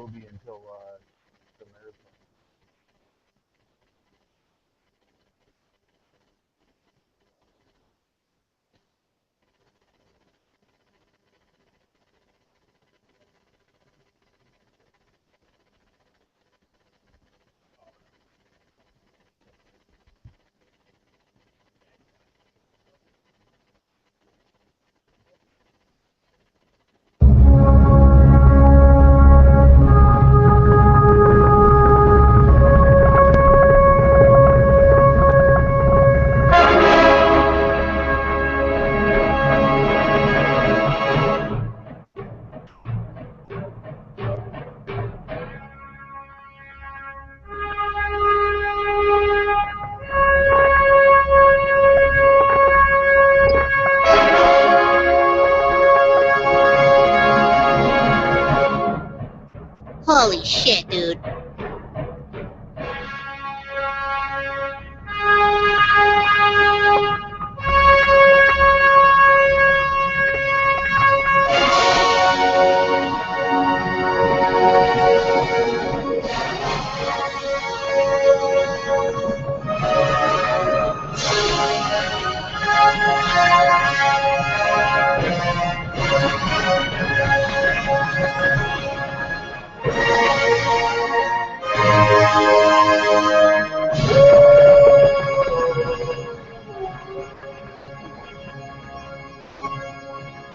will be until the marathon. Holy shit, dude.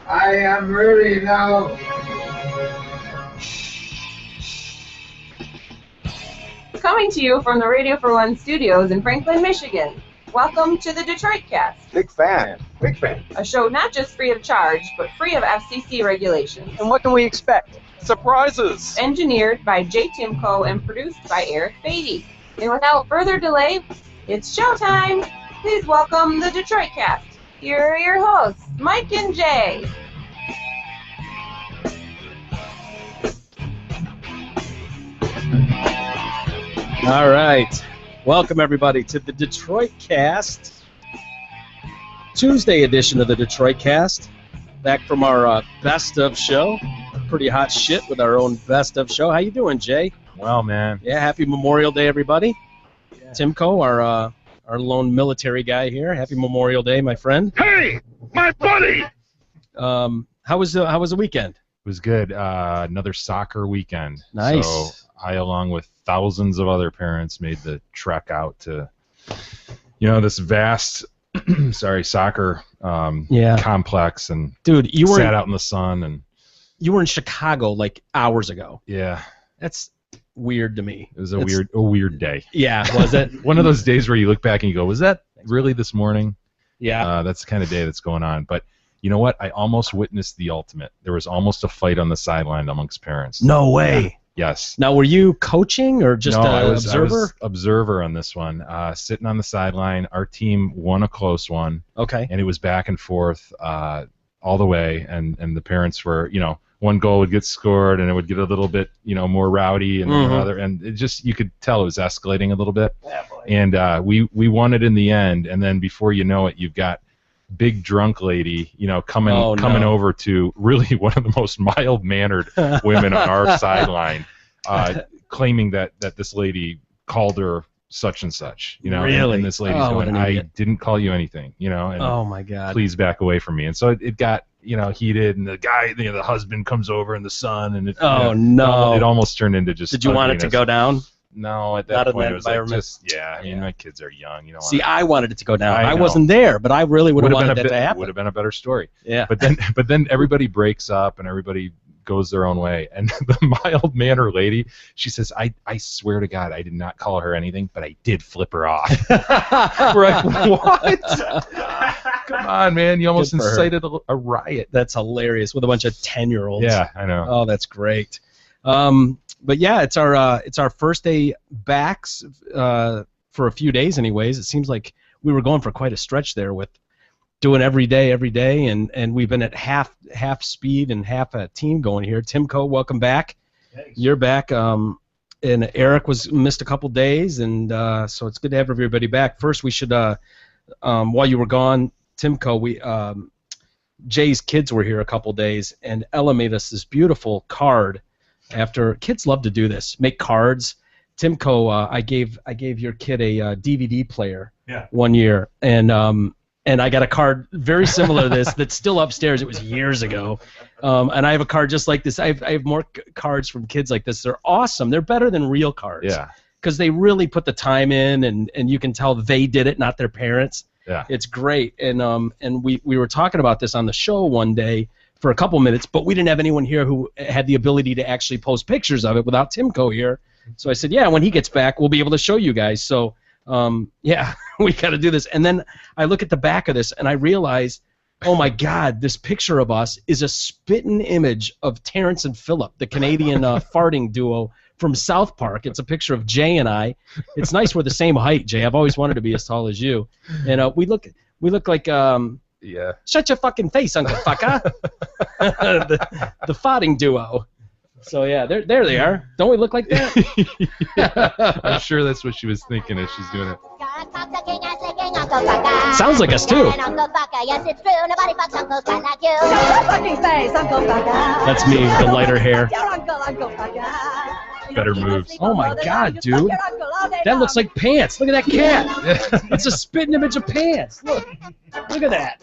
I am ready now. Coming to you from the Radio for One studios in Franklin, Michigan. Welcome to the Detroit Cast, Big fan. Big fan. a show not just free of charge, but free of FCC regulations. And what can we expect? Surprises! Engineered by Jay Timko and produced by Eric Beatty. And without further delay, it's showtime! Please welcome the Detroit Cast. Here are your hosts, Mike and Jay. All right. Welcome, everybody, to the Detroit Cast. Tuesday edition of the Detroit Cast. Back from our best of show. Pretty hot shit with our own best of show. How you doing, Jay? Well, man. Yeah, happy Memorial Day, everybody. Yeah. Timko, our lone military guy here. Happy Memorial Day, my friend. Hey, my buddy! How was the weekend? It was good. Another soccer weekend. Nice. So I, along with thousands of other parents, made the trek out to, this vast, soccer complex, and dude, you were sat out in the sun, and you were in Chicago like hours ago. Yeah, that's weird to me. It was a weird day. Yeah, was it? One of those days where you look back and you go, was that really this morning? Yeah. That's the kind of day that's going on. But you know what? I almost witnessed the ultimate. There was almost a fight on the sideline amongst parents. No way. Yeah. Yes. Now, were you coaching or just I was observer on this one, sitting on the sideline. Our team won a close one. Okay. And it was back and forth all the way, and the parents were, one goal would get scored, and it would get a little bit, more rowdy, and another, and it just, you could tell it was escalating a little bit. Yeah, boy. And we won it in the end, and then before you know it, you've got big drunk lady, coming over to really one of the most mild-mannered women on our sideline, claiming that this lady called her such and such, Really? and this lady's going, I didn't call you anything, and oh my God, please back away from me. And so it got, heated, and the guy, the husband comes over, and the son, and it, no, it almost turned into just. Did you want it to go down? No, at that point it was like just, I mean, my kids are young, See, I wanted it to go down. I wasn't there, but I really would have wanted that to happen. Would have been a better story. Yeah. But then everybody breaks up and everybody goes their own way. And the mild-mannered lady, she says, I swear to God, I did not call her anything, but I did flip her off. We're like, what? Come on, man. You almost incited a riot. That's hilarious with a bunch of 10-year-olds. Yeah, I know. Oh, that's great. But yeah, it's our first day backs for a few days anyways. It seems like we were going for quite a stretch there with doing every day, and we've been at half speed and half a team going here. Timko, welcome back. Thanks. You're back. And Eric missed a couple days, and so it's good to have everybody back. First, we should while you were gone, Timko, Jay's kids were here a couple days, and Ella made us this beautiful card after kids love to do this, make cards. Timco, I gave your kid a DVD player one year, and I got a card very similar to this that's still upstairs. It was years ago, and I have a card just like this. I have more cards from kids like this. They're awesome. They're better than real cards. Yeah. Because they really put the time in, and you can tell they did it, not their parents. Yeah. It's great, and we were talking about this on the show one day for a couple minutes, but we didn't have anyone here who had the ability to actually post pictures of it without Timco here. So I said, yeah, when he gets back, we'll be able to show you guys. So yeah, we got to do this. And then I look at the back of this, and I realize, oh my God, this picture of us is a spitting image of Terrence and Phillip, the Canadian farting duo from South Park. It's a picture of Jay and I. It's nice we're the same height, Jay. I've always wanted to be as tall as you. And we look like Yeah. shut your fucking face, Uncle Fucker. the farting duo. So yeah, there they are. Don't we look like that? Yeah, I'm sure that's what she was thinking as she's doing it. Sounds like us too. Yes, it's true. Nobody fucks Uncle Fat like you. Shut your fucking face, Uncle Fucker. That's me with the lighter hair. Your Uncle Fucker. Better moves. Oh my God, dude. That looks like pants. Look at that cat. It's a spitting image of pants. Look at that.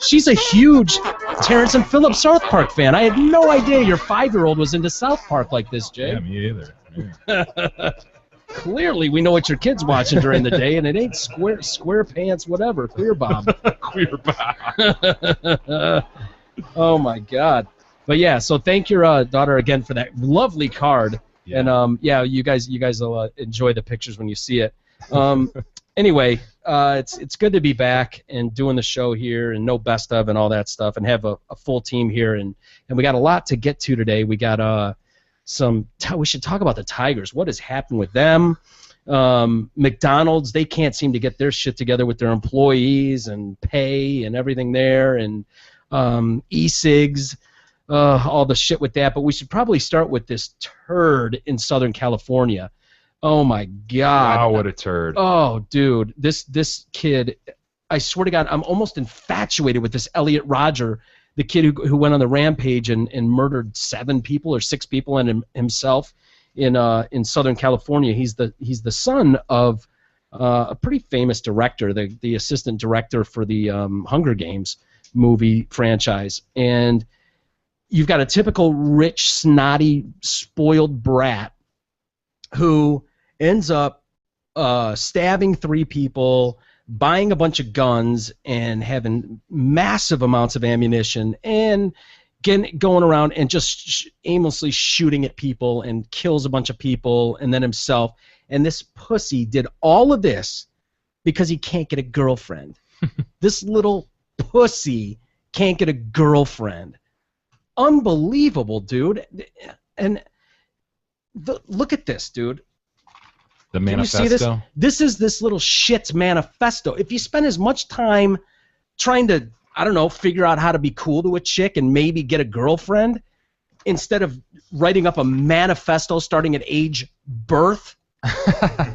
She's a huge Terrence and Phillip South Park fan. I had no idea your 5-year-old was into South Park like this, Jay. Yeah, me either. Yeah. Clearly, we know what your kid's watching during the day, and it ain't square pants, whatever. Queer Bob. Queer Bob. Oh my God. But yeah, so thank your daughter again for that lovely card. Yeah. And yeah, you guys will enjoy the pictures when you see it. Anyway, it's good to be back and doing the show here and no best of and all that stuff and have a full team here and we got a lot to get to today. We got we should talk about the Tigers. What has happened with them? McDonald's, they can't seem to get their shit together with their employees and pay and everything there, and e-cigs. All the shit with that, but we should probably start with this turd in Southern California. Oh my God! Wow, what a turd! Oh, dude, this kid, I swear to God, I'm almost infatuated with this Elliot Rodger, the kid who went on the rampage and murdered 7 people or 6 people and himself in Southern California. He's the son of a pretty famous director, the assistant director for the Hunger Games movie franchise, and you've got a typical rich, snotty, spoiled brat who ends up stabbing 3 people, buying a bunch of guns, and having massive amounts of ammunition, and going around and just aimlessly shooting at people and kills a bunch of people, and then himself. And this pussy did all of this because he can't get a girlfriend. This little pussy can't get a girlfriend. Unbelievable, dude. And look at this, dude. The Can manifesto. you see this? This is this little shit's manifesto. If you spend as much time trying to, I don't know, figure out how to be cool to a chick and maybe get a girlfriend, instead of writing up a manifesto starting at age birth,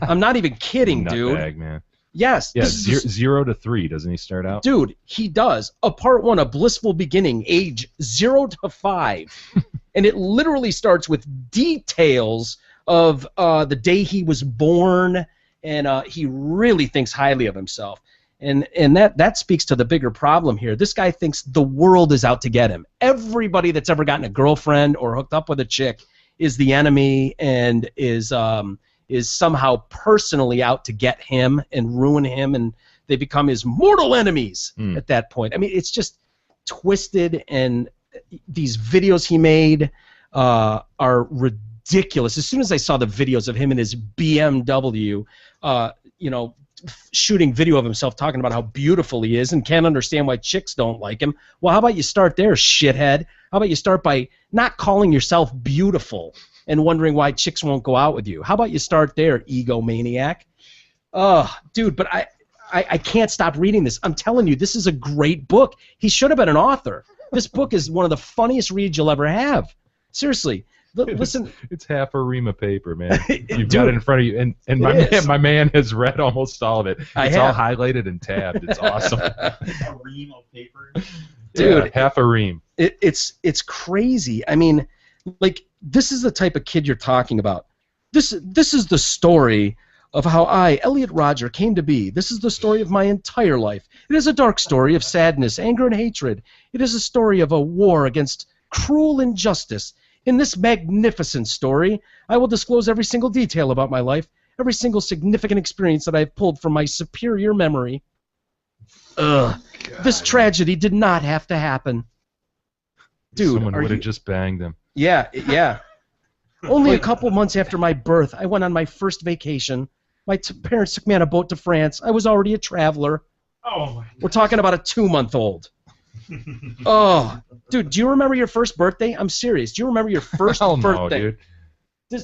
I'm not even kidding, dude. Nutbag, man. Yes. Yeah, this is 0 to 3, doesn't he start out? Dude, he does. A part 1, a blissful beginning, age 0 to 5. And it literally starts with details of the day he was born, and he really thinks highly of himself. And that speaks to the bigger problem here. This guy thinks the world is out to get him. Everybody that's ever gotten a girlfriend or hooked up with a chick is the enemy and is somehow personally out to get him and ruin him, and they become his mortal enemies at that point. I mean, it's just twisted, and these videos he made are ridiculous. As soon as I saw the videos of him in his BMW, shooting video of himself talking about how beautiful he is and can't understand why chicks don't like him, well, how about you start there, shithead? How about you start by not calling yourself beautiful and wondering why chicks won't go out with you? How about you start there, egomaniac? Oh, dude, but I can't stop reading this. I'm telling you, this is a great book. He should have been an author. This book is one of the funniest reads you'll ever have. Seriously. Listen. It's half a ream of paper, man. You've Dude, got it in front of you, and my man has read almost all of it. It's all highlighted and tabbed. It's awesome. A ream of paper. Dude, yeah, half a ream. It's crazy. I mean, like, this is the type of kid you're talking about. This is the story of how I, Elliot Rodger, came to be. This is the story of my entire life. It is a dark story of sadness, anger, and hatred. It is a story of a war against cruel injustice. In this magnificent story, I will disclose every single detail about my life, every single significant experience that I've pulled from my superior memory. This tragedy did not have to happen. Dude, someone would have just banged him. Yeah. Only a couple months after my birth, I went on my first vacation. My parents took me on a boat to France. I was already a traveler. Oh, We're talking about a 2-month-old. Oh, dude, do you remember your first birthday? I'm serious. Do you remember your first Hell no, birthday? dude.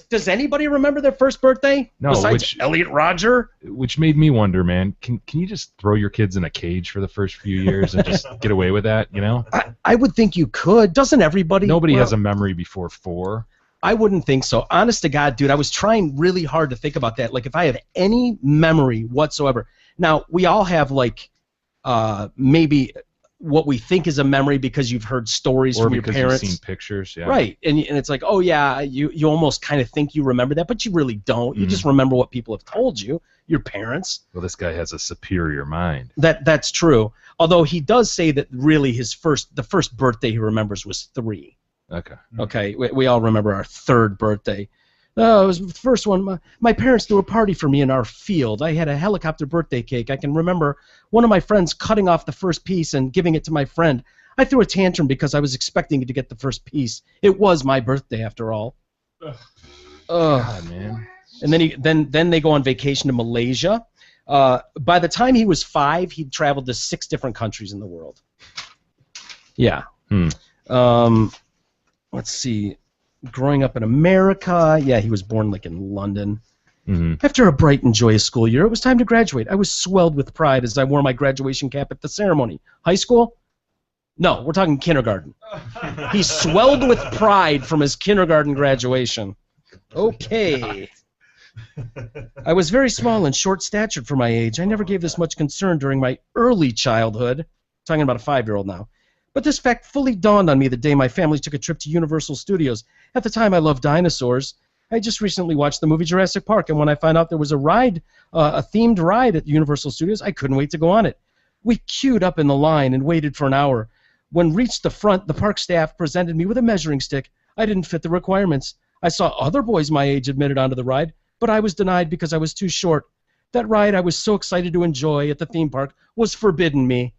Does anybody remember their first birthday? No, besides Elliot Rodger? Which made me wonder, man, can you just throw your kids in a cage for the first few years and just get away with that, you know? I would think you could. Doesn't everybody? Nobody has a memory before 4. I wouldn't think so. Honest to God, dude, I was trying really hard to think about that. Like, if I have any memory whatsoever. Now, we all have, like, maybe what we think is a memory because you've heard stories from your parents. Or because you've seen pictures, yeah. Right, and it's like, oh, yeah, you almost kind of think you remember that, but you really don't. You just remember what people have told you, your parents. Well, this guy has a superior mind. That's true. Although he does say that really the first birthday he remembers was 3. Okay. Okay, we all remember our 3rd birthday. Oh, it was the first one. My parents threw a party for me in our field. I had a helicopter birthday cake. I can remember one of my friends cutting off the first piece and giving it to my friend. I threw a tantrum because I was expecting to get the first piece. It was my birthday after all. God, man. And then they go on vacation to Malaysia. By the time he was 5, he'd traveled to 6 different countries in the world. Yeah. Let's see. Growing up in America, yeah, he was born like in London. After a bright and joyous school year, it was time to graduate. I was swelled with pride as I wore my graduation cap at the ceremony. High school? No, we're talking kindergarten. He swelled with pride from his kindergarten graduation. Okay. I was very small and short-statured for my age. I never gave this much concern during my early childhood. Talking about a 5-year-old now. But this fact fully dawned on me the day my family took a trip to Universal Studios. At the time, I loved dinosaurs. I just recently watched the movie Jurassic Park, and when I found out there was a ride, a themed ride at Universal Studios, I couldn't wait to go on it. We queued up in the line and waited for an hour. When reached the front, the park staff presented me with a measuring stick. I didn't fit the requirements. I saw other boys my age admitted onto the ride, but I was denied because I was too short. That ride I was so excited to enjoy at the theme park was forbidden me.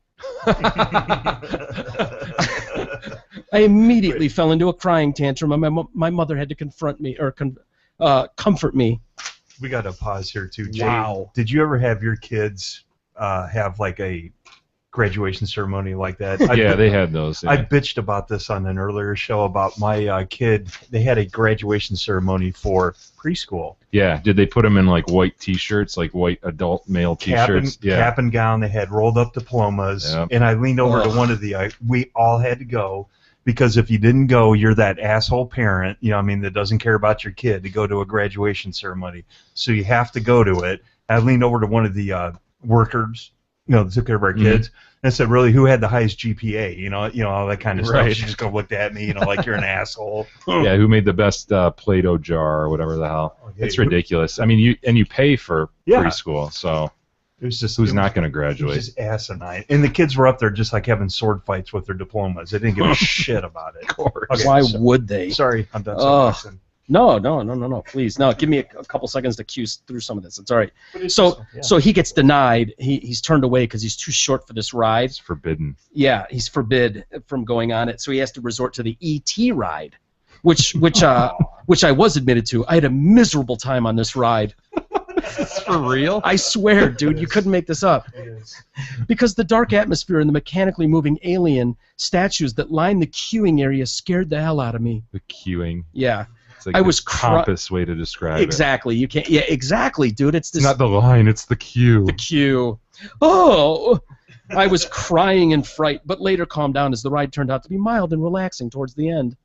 I immediately fell into a crying tantrum, and my mother had to confront me or comfort me. We got to pause here too, Jay. Wow. Did you ever have your kids have like a graduation ceremony like that? Yeah, they had those. Yeah. I bitched about this on an earlier show about my kid. They had a graduation ceremony for preschool. Yeah, did they put them in like white T-shirts, like white adult male T-shirts? Cap and gown. They had rolled up diplomas. Yep. And I leaned over to one of the. We all had to go because if you didn't go, you're that asshole parent. You know, I mean, that doesn't care about your kid to go to a graduation ceremony. So you have to go to it. I leaned over to one of the workers. That took care of our kids, and said, "Really, who had the highest GPA? You know, all that kind of stuff." She just looked at me, like you're an asshole. Yeah, who made the best Play-Doh jar or whatever the hell? It's ridiculous. I mean, you pay for preschool, so it was just who's not going to graduate? It was just asinine. And the kids were up there just like having sword fights with their diplomas. They didn't give a shit about it. Of course. Okay, why would they? Sorry, I'm done. No, please. No, give me a couple seconds to cue through some of this. It's all right. So he gets denied. He's turned away because he's too short for this ride. It's forbidden. Yeah, he's forbid from going on it. So he has to resort to the E.T. ride, which I was admitted to. I had a miserable time on this ride. Is for real? I swear, dude, you couldn't make this up. Because the dark atmosphere and the mechanically moving alien statues that line the queuing area scared the hell out of me. The queuing. Yeah. It's like the pompous way to describe exactly. You can't. Yeah, exactly, dude. It's this. It's not the line. It's the queue. The queue. Oh, I was crying in fright, but later calmed down as the ride turned out to be mild and relaxing towards the end.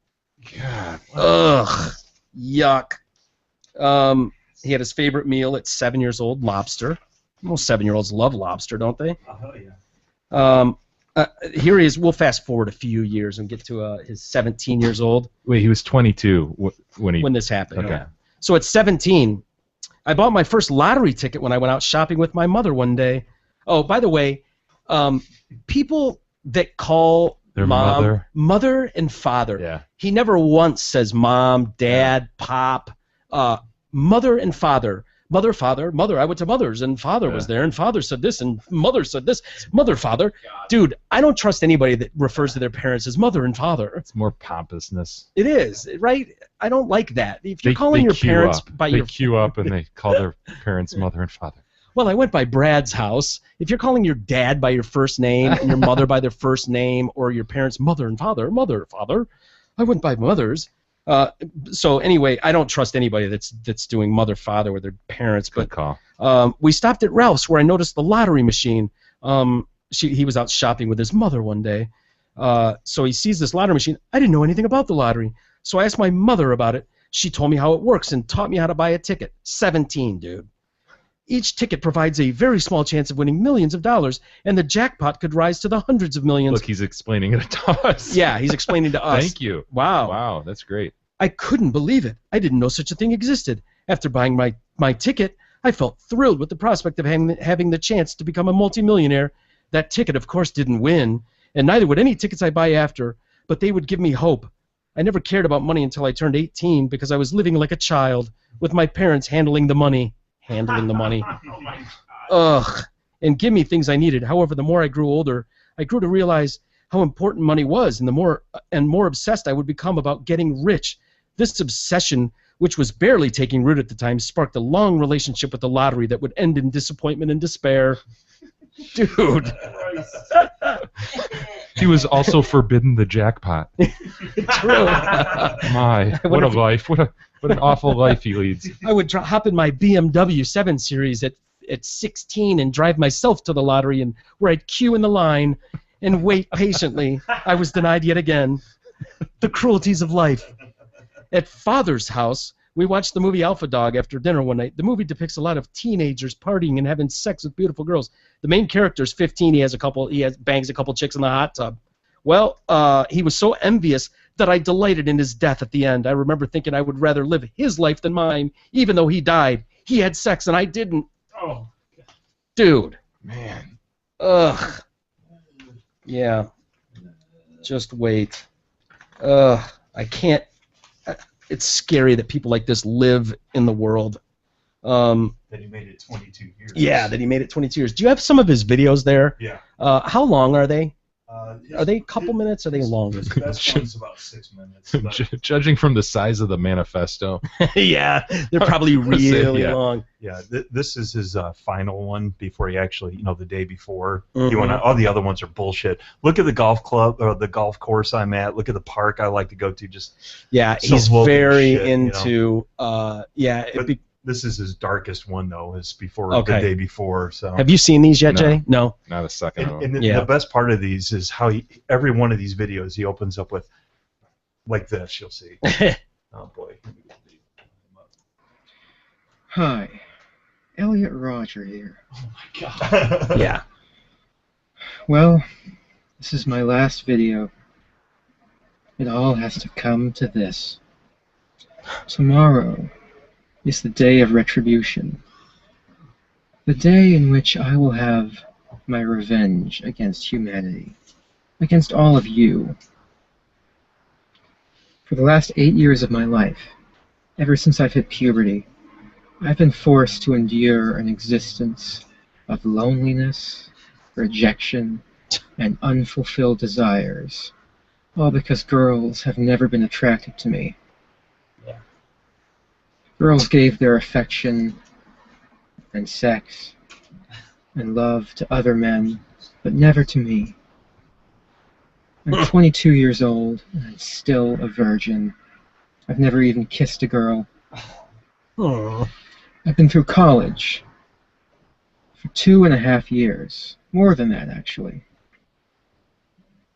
God. Ugh. Yuck. He had his favorite meal at 7 years old, lobster. Most 7-year-olds love lobster, don't they? Oh yeah. Here he is. We'll fast forward a few years and get to his 17 years old. Wait, he was 22 when this happened. Okay. Yeah. So at 17, I bought my first lottery ticket when I went out shopping with my mother one day. Oh, by the way, people that call Their mom mother and father. Yeah. He never once says mom, dad, pop, mother and father. Mother, father, mother. I went to mother's and father was there and father said this and mother said this. Mother, father. Dude, I don't trust anybody that refers to their parents as mother and father. It's more pompousness. It is, right? I don't like that. If you're calling your parents by they your... queue up and they call their parents mother and father. Well, I went by Brad's house. If you're calling your dad by your first name and your mother by their first name or your parents mother and father, mother, father, I went by mother's. So anyway, I don't trust anybody that's doing mother, father with their parents. But Good call. We stopped at Ralph's where I noticed the lottery machine. He was out shopping with his mother one day. So he sees this lottery machine. I didn't know anything about the lottery. So I asked my mother about it. She told me how it works and taught me how to buy a ticket. 17, dude. Each ticket provides a very small chance of winning millions of dollars, and the jackpot could rise to the hundreds of millions. Look, he's explaining it to us. Yeah, he's explaining to us. Thank you. Wow. Wow, that's great. I couldn't believe it. I didn't know such a thing existed. After buying my ticket, I felt thrilled with the prospect of having the chance to become a multimillionaire. That ticket, of course, didn't win, and neither would any tickets I buy after, but they would give me hope. I never cared about money until I turned 18 because I was living like a child with my parents handling the money. Ugh. And give me things I needed. However, the more I grew older, I grew to realize how important money was, and the more obsessed I would become about getting rich. This obsession, which was barely taking root at the time, sparked a long relationship with the lottery that would end in disappointment and despair. Dude. He was also forbidden the jackpot. True. My, what a life. What an awful life he leads. I would hop in my BMW 7 Series at 16 and drive myself to the lottery, and where I'd queue in the line and wait patiently. I was denied yet again. The cruelties of life. At Father's house, we watched the movie Alpha Dog after dinner one night. The movie depicts a lot of teenagers partying and having sex with beautiful girls. The main character's 15. He bangs a couple chicks in the hot tub. Well, he was so envious that I delighted in his death at the end. I remember thinking I would rather live his life than mine, even though he died. He had sex and I didn't. Oh, dude. Man. Ugh. Yeah. Just wait. Ugh. I can't. It's scary that people like this live in the world. That he made it 22 years. Yeah, that he made it 22 years. Do you have some of his videos there? Yeah. How long are they? Are they a couple his- minutes? Or are they longer? His best one's about 6 minutes. But Judging from the size of the manifesto. Yeah, they're probably really Yeah. long. yeah, this is his final one before he actually, the day before. He Mhm. went out. All the other ones are bullshit. Look at the golf club or the golf course I'm at. Look at the park I like to go to. Just Yeah, So he's woke and very shit, into. Yeah. But this is his darkest one though. Is before Okay. the day before. So. Have you seen these yet, No. Jay? No. Not a second of And them. the best part of these is how every one of these videos he opens up with like this. You'll see. Oh boy. Hi, Elliot Roger here. Yeah. Well, this is my last video. It all has to come to this. Tomorrow is the day of retribution. The day in which I will have my revenge against humanity. Against all of you. For the last 8 years of my life, ever since I've hit puberty, I've been forced to endure an existence of loneliness, rejection, and unfulfilled desires, all because girls have never been attracted to me. Yeah. Girls gave their affection and sex and love to other men, but never to me. I'm 22 years old, and I'm still a virgin. I've never even kissed a girl. Oh. I've been through college for 2.5 years. More than that, actually.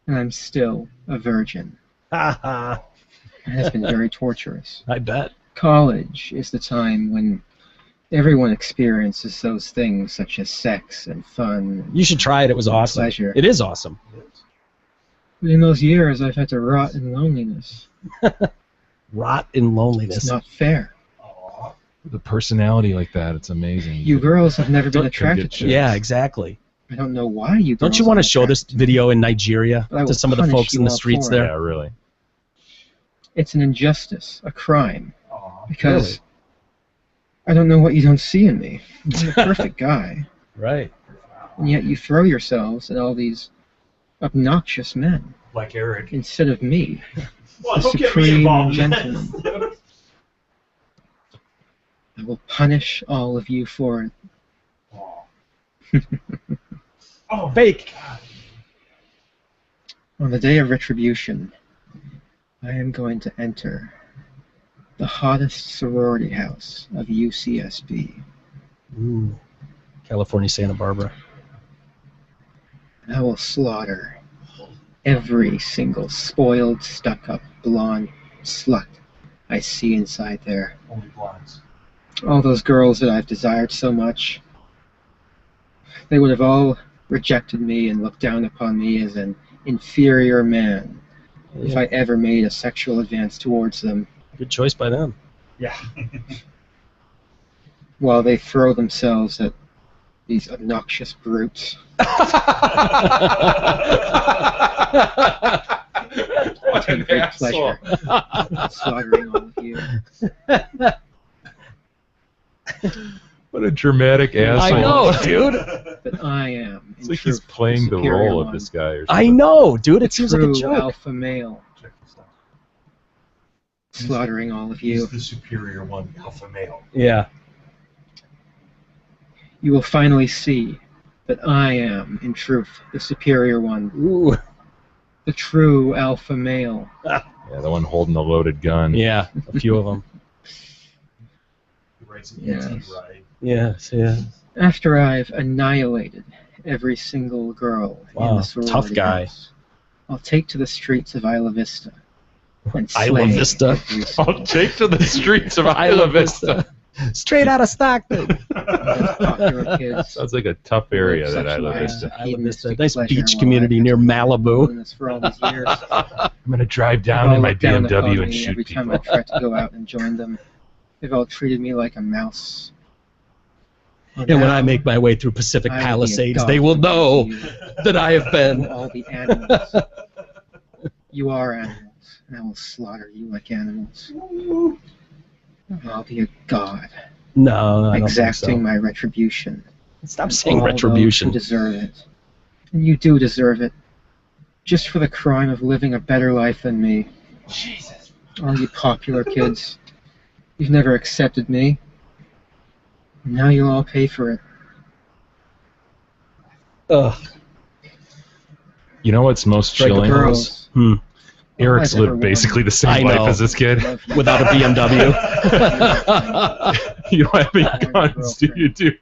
And I'm still a virgin. I It has been very torturous. bet. College is the time when Everyone experiences those things such as sex and fun. You should try it. It was awesome. Pleasure. It is awesome. But in those years, I've had to rot in loneliness. Rot in loneliness. It's not fair. The personality like that, it's amazing. You girls have never been Don't attracted get to it. Yeah, exactly. I don't know why you Don't girls you want to aren't show this attracted to it. video in Nigeria But I to will some of the punish folks in you the all streets for there? it. Yeah, really. It's an injustice, a crime. Because I don't know what you don't see in me. I'm a perfect guy. Right. And yet you throw yourselves at all these obnoxious men Like Eric. instead of me, Well, the don't get me supreme involved in gentleman. this. I will punish all of you for it. Oh, Fake. On the day of retribution, I am going to enter the hottest sorority house of UCSB. Ooh. California, Santa Barbara. And I will slaughter every single spoiled, stuck-up, blonde slut I see inside there. Only blondes. All those girls that I've desired so much, they would have all rejected me and looked down upon me as an inferior man if I ever made a sexual advance towards them, Good choice by them. yeah. while they throw themselves at these obnoxious brutes. I take great pleasure in slaughtering all of you. What a dramatic asshole. I know, dude. But I am, It's in like he's truth, playing the superior role of one. this guy or I something. know, dude. It seems like a True joke. alpha male, slaughtering all of you. He's the superior one, alpha male. Yeah. You will finally see that I am, in truth, the superior one, Ooh. the true alpha male. Yeah, the one holding the loaded gun. Yeah, a few of them. He writes an Yes. E.T. right. Yes, yeah. After I've annihilated every single girl in Wow, the sorority tough guy. house, I'll take to the streets of Isla Vista and slay Isla Vista. every single I'll take to the streets of Isla Isla Vista. Straight out of Stockton. popular kids. Sounds like a tough area, that Sexual Isla acts Vista. of Isla Vista. hedonistic Nice pleasure beach while community I've near been Malibu. doing this for all these years. I'm going to drive They've down all in my looked down upon BMW and me shoot every time I people. tried to go out and join them. They've all treated me like a mouse. And when I make my way through Pacific I will be a Palisades, dog they will to know you. that I have been. All the animals. You are animals, and I will slaughter you like animals. I'll be a god, No, I don't exacting think my retribution. so. Stop on saying all retribution. those who deserve it. And you do deserve it. Just for the crime of living a better life than me. Jesus. All you popular kids. You've never accepted me. And now you'll all pay for it. Ugh. You know what's most Like the chilling? Girls. Eric's I've ever lived basically the same I life know. as this kid. Love you. Without a BMW. You don't have any guns, do you, dude?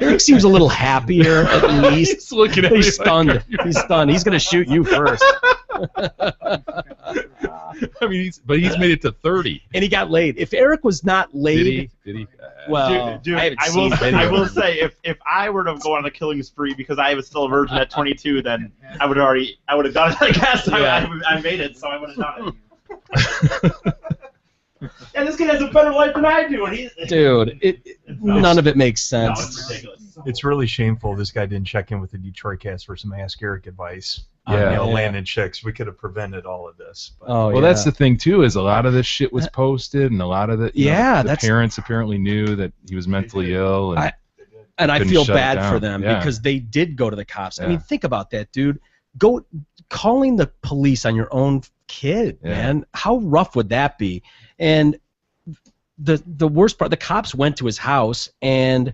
Eric seems a little happier, at least. He's looking at me He's like, stunned. He's stunned. He's going to shoot you first. I mean, he's made it to 30. And he got laid. If Eric was not laid, Did he? Did he? well, Dude, I haven't I seen will, video. I will say, if I were to go on a killing spree because I was still a virgin at 22, then I would have done it. I guess Yeah. I made it, so I would have done it. And this kid has a better life than I do, and he's Dude, none of it makes no, sense. it's ridiculous. It's really shameful this guy didn't check in with the Detroit cast for some Ask Eric advice. Yeah. You know, Yeah. landing chicks. We could have prevented all of this. But Oh, Well, yeah. that's the thing too. Is a lot of this shit was posted, and a lot of the Yeah, the that's- parents apparently knew that he was mentally ill. And And I couldn't feel shut it bad for down. them Yeah. because they did go to the cops. I Yeah. mean, think about that, dude. Go calling the police on your own kid, Yeah. man. How rough would that be? And the worst part, the cops went to his house and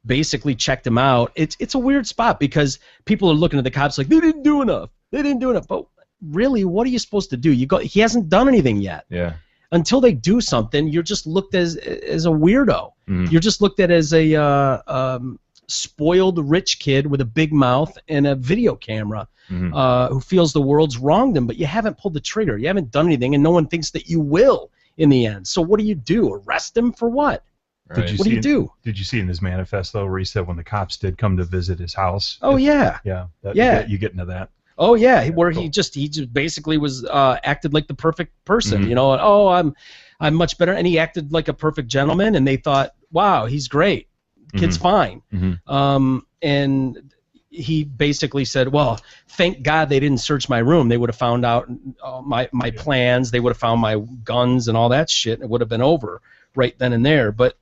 basically checked him out. It's a weird spot because people are looking at the cops like they didn't do enough. They didn't do enough. But really, what are you supposed to do? He hasn't done anything yet. yeah, Until they do something, you're just looked as a weirdo. Mhm. You're just looked at as a spoiled rich kid with a big mouth and a video camera Mhm. who feels the world's wronged him, but you haven't pulled the trigger. You haven't done anything, and no one thinks that you will in the end. So what do? Arrest him for what? Right. What do you do? Did you see in his manifesto where he said when the cops did come to visit his house? Oh yeah. Yeah. Yeah. You get into that. Oh yeah, where cool. he just basically was acted like the perfect person, Mhm. you know. And, oh, I'm much better, and he acted like a perfect gentleman, and they thought, wow, he's great, kid's fine. And he basically said, well, thank God they didn't search my room. They would have found out my plans. They would have found my guns and all that shit, and it would have been over right then and there. But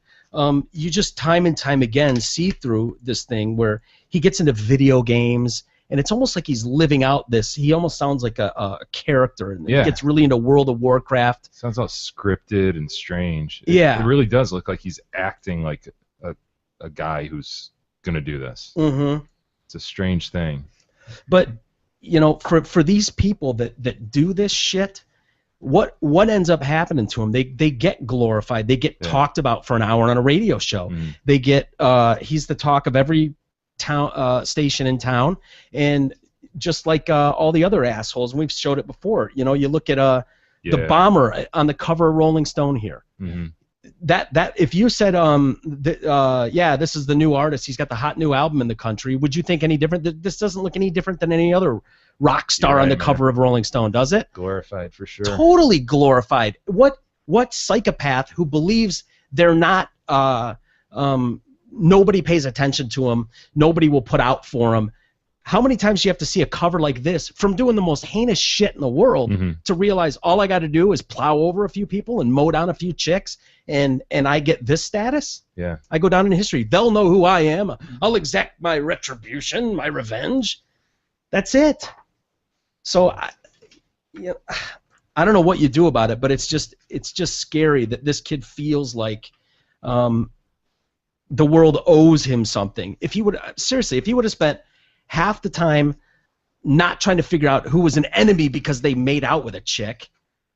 you just time and time again see through this thing where he gets into video games. And it's almost like he's living out this. He almost sounds like a character. And Yeah. he gets really into World of Warcraft. Sounds all scripted and strange. Yeah. It really does look like he's acting like a guy who's going to do this. Mm-hmm. It's a strange thing. But, you know, for these people that do this shit, what ends up happening to them? They get glorified. They get talked about for an hour on a radio show. They get he's the talk of every town station in town, and just like all the other assholes, and we've showed it before. You know, you look at the bomber on the cover of Rolling Stone here. That if you said yeah, this is the new artist, he's got the hot new album in the country, would you think any different? This doesn't look any different than any other rock star on the cover of Rolling Stone, does it? Glorified for sure. Totally glorified. What psychopath who believes they're not nobody pays attention to them, nobody will put out for them? How many times do you have to see a cover like this from doing the most heinous shit in the world to realize all I got to do is plow over a few people and mow down a few chicks, and I get this status? Yeah. I go down in history. They'll know who I am. I'll exact my retribution, my revenge. That's it. So I don't know what you do about it, but it's just scary that this kid feels like the world owes him something. If he would have spent half the time not trying to figure out who was an enemy because they made out with a chick,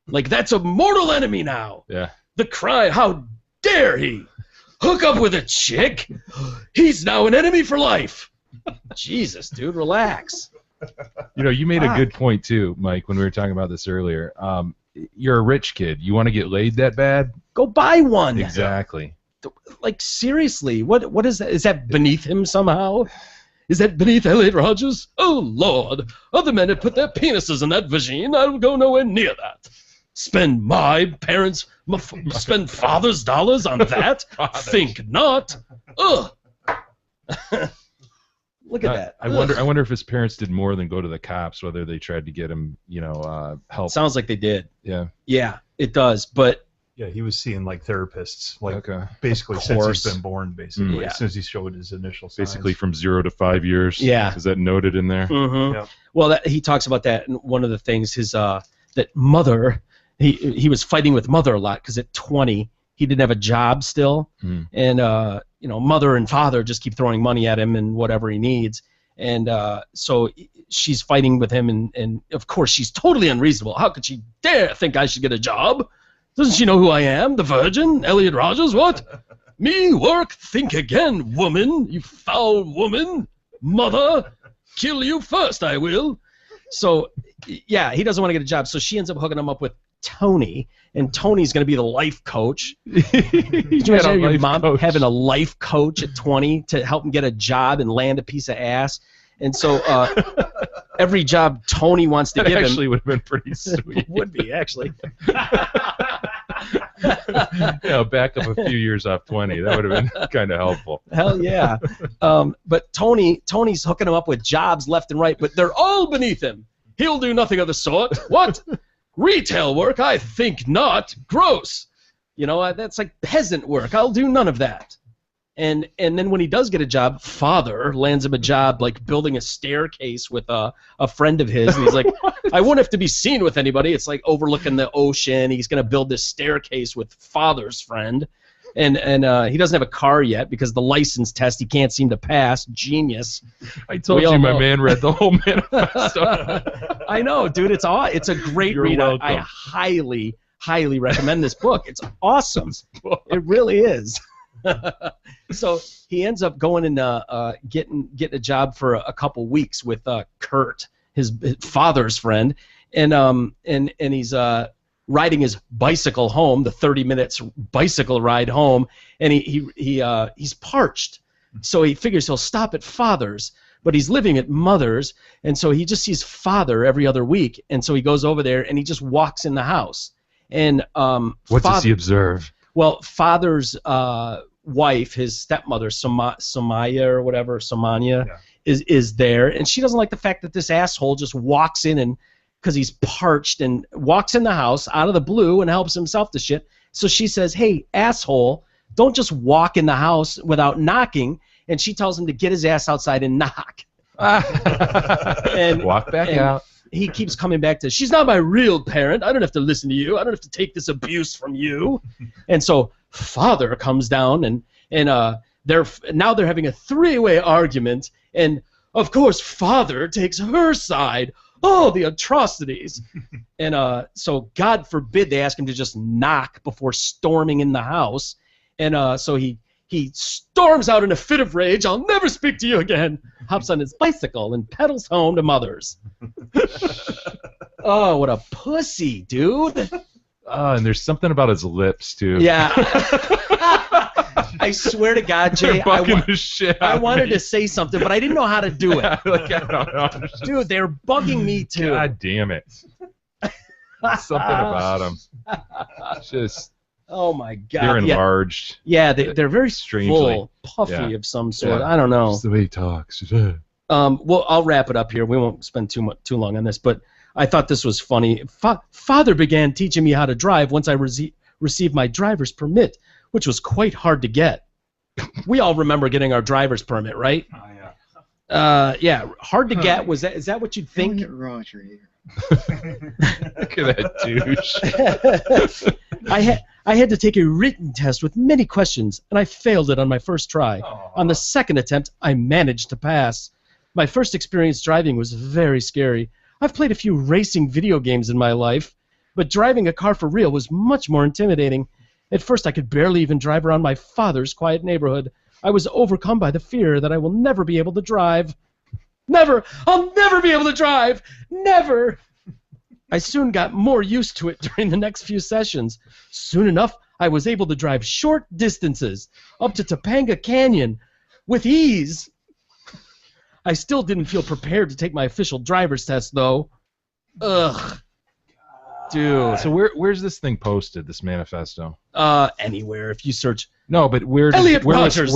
like, that's a mortal enemy now. Yeah. The cry, how dare he hook up with a chick? He's now an enemy for life. Jesus, dude, relax. You know, you made a good point too, Mike, when we were talking about this earlier. You're a rich kid. You want to get laid that bad? Go buy one. Exactly. Like, seriously, what is that? Is that beneath him somehow? Is that beneath Elliot Rogers? Oh, Lord. Other men have put their penises in that vagine. I'll go nowhere near that. Spend spend father's dollars on that? Think not. Ugh. Look at that. I wonder if his parents did more than go to the cops, whether they tried to get him, help. Sounds like they did. Yeah. Yeah, it does, but... Yeah, he was seeing, like, therapists, basically since he's been born, basically, as soon as he showed his initial signs. Basically from 0 to 5 years. Yeah. Is that noted in there? Mm-hmm. Yep. Well, he talks about that, and one of the things is that mother, he was fighting with mother a lot, because at 20, he didn't have a job still, and mother and father just keep throwing money at him and whatever he needs, and so she's fighting with him, and of course she's totally unreasonable. How could she dare think I should get a job? Doesn't she know who I am? The Virgin? Elliot Rogers? What? Me work? Think again, woman, you foul woman. Mother, kill you first, I will. So, yeah, he doesn't want to get a job, so she ends up hooking him up with Tony, and Tony's going to be the life coach. Could you imagine your mom having a life coach at 20 to help him get a job and land a piece of ass? And so every job Tony wants to give him... actually would have been pretty sweet. Would be, actually. Back up a few years off 20. That would have been kind of helpful. Hell yeah. But Tony's hooking him up with jobs left and right, but they're all beneath him. He'll do nothing of the sort. What? Retail work? I think not. Gross. That's like peasant work. I'll do none of that. And then when he does get a job, father lands him a job like building a staircase with a friend of his, and he's like, I won't have to be seen with anybody. It's like overlooking the ocean. He's gonna build this staircase with father's friend, and he doesn't have a car yet because the license test he can't seem to pass. Genius. I told you my man read the whole manifesto. I know, dude. It's a great read. I highly recommend this book. It's awesome. It really is. So he ends up going and getting a job for a couple weeks with Kurt, his father's friend, and he's riding his bicycle home, the 30 minutes bicycle ride home, and he's parched. So he figures he'll stop at Father's, but he's living at Mother's, and so he just sees Father every other week, and so he goes over there and he just walks in the house. And what does he observe? Well, Father's wife, his stepmother, Samaya or whatever, Samanya, is there, and she doesn't like the fact that this asshole just walks in and because he's parched and walks in the house out of the blue and helps himself to shit. So she says, "Hey, asshole, don't just walk in the house without knocking." And she tells him to get his ass outside and knock. And walk back out. He keeps coming back to, "She's not my real parent. I don't have to listen to you. I don't have to take this abuse from you." And so Father comes down, and they're having a three-way argument, and of course Father takes her side. Oh, the atrocities. And so God forbid they ask him to just knock before storming in the house. And so he storms out in a fit of rage. "I'll never speak to you again." Hops on his bicycle and pedals home to Mother's. Oh, what a pussy, dude. And there's something about his lips, too. Yeah. I swear to God, Jay, I wanted to say something, but I didn't know how to do it. Like, I don't know. Dude, they're bugging me, too. God damn it. Something about them. Just... Oh, my God. They're enlarged. Yeah, they're very strangely full, puffy of some sort. I don't know. Just the way he talks. Well, I'll wrap it up here. We won't spend too long on this, but I thought this was funny. Father began teaching me how to drive once I received my driver's permit, which was quite hard to get. We all remember getting our driver's permit, right? Oh, yeah. Yeah, hard to get. Is that what you'd think? Roger. Look at that douche. I had to take a written test with many questions, and I failed it on my first try. On the second attempt, I managed to pass. My first experience driving was very scary. I've played a few racing video games in my life, but driving a car for real was much more intimidating. At first, I could barely even drive around my father's quiet neighborhood. I was overcome by the fear that I will never be able to drive. Never! I'll never be able to drive! Never! I soon got more used to it during the next few sessions. Soon enough, I was able to drive short distances, up to Topanga Canyon, with ease. I still didn't feel prepared to take my official driver's test, though. Ugh. Dude. So where's this thing posted, this manifesto? Anywhere. If you search... No, but where was he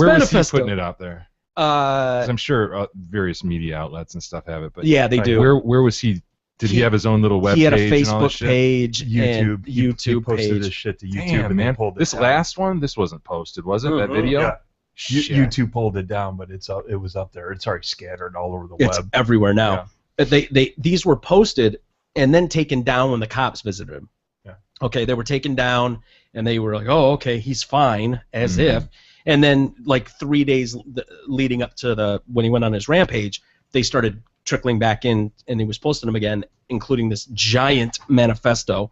putting it out there? 'Cause I'm sure various media outlets and stuff have it. But yeah, they do. Where was he? Did he have his own little web page? He had a and all that Facebook shit? page, YouTube. and YouTube he posted page. this shit to YouTube. Damn, and man. pulled it This down. last one, this wasn't posted, was it? That video? Yeah. Shit. YouTube pulled it down, but it was up there. It's already scattered all over the It's web. everywhere now. These were posted and then taken down when the cops visited him. Yeah. Okay, they were taken down, and they were like, "Oh, okay, he's fine," as if. And then, like 3 days leading up to when he went on his rampage, they started trickling back in, and he was posting them again, including this giant manifesto.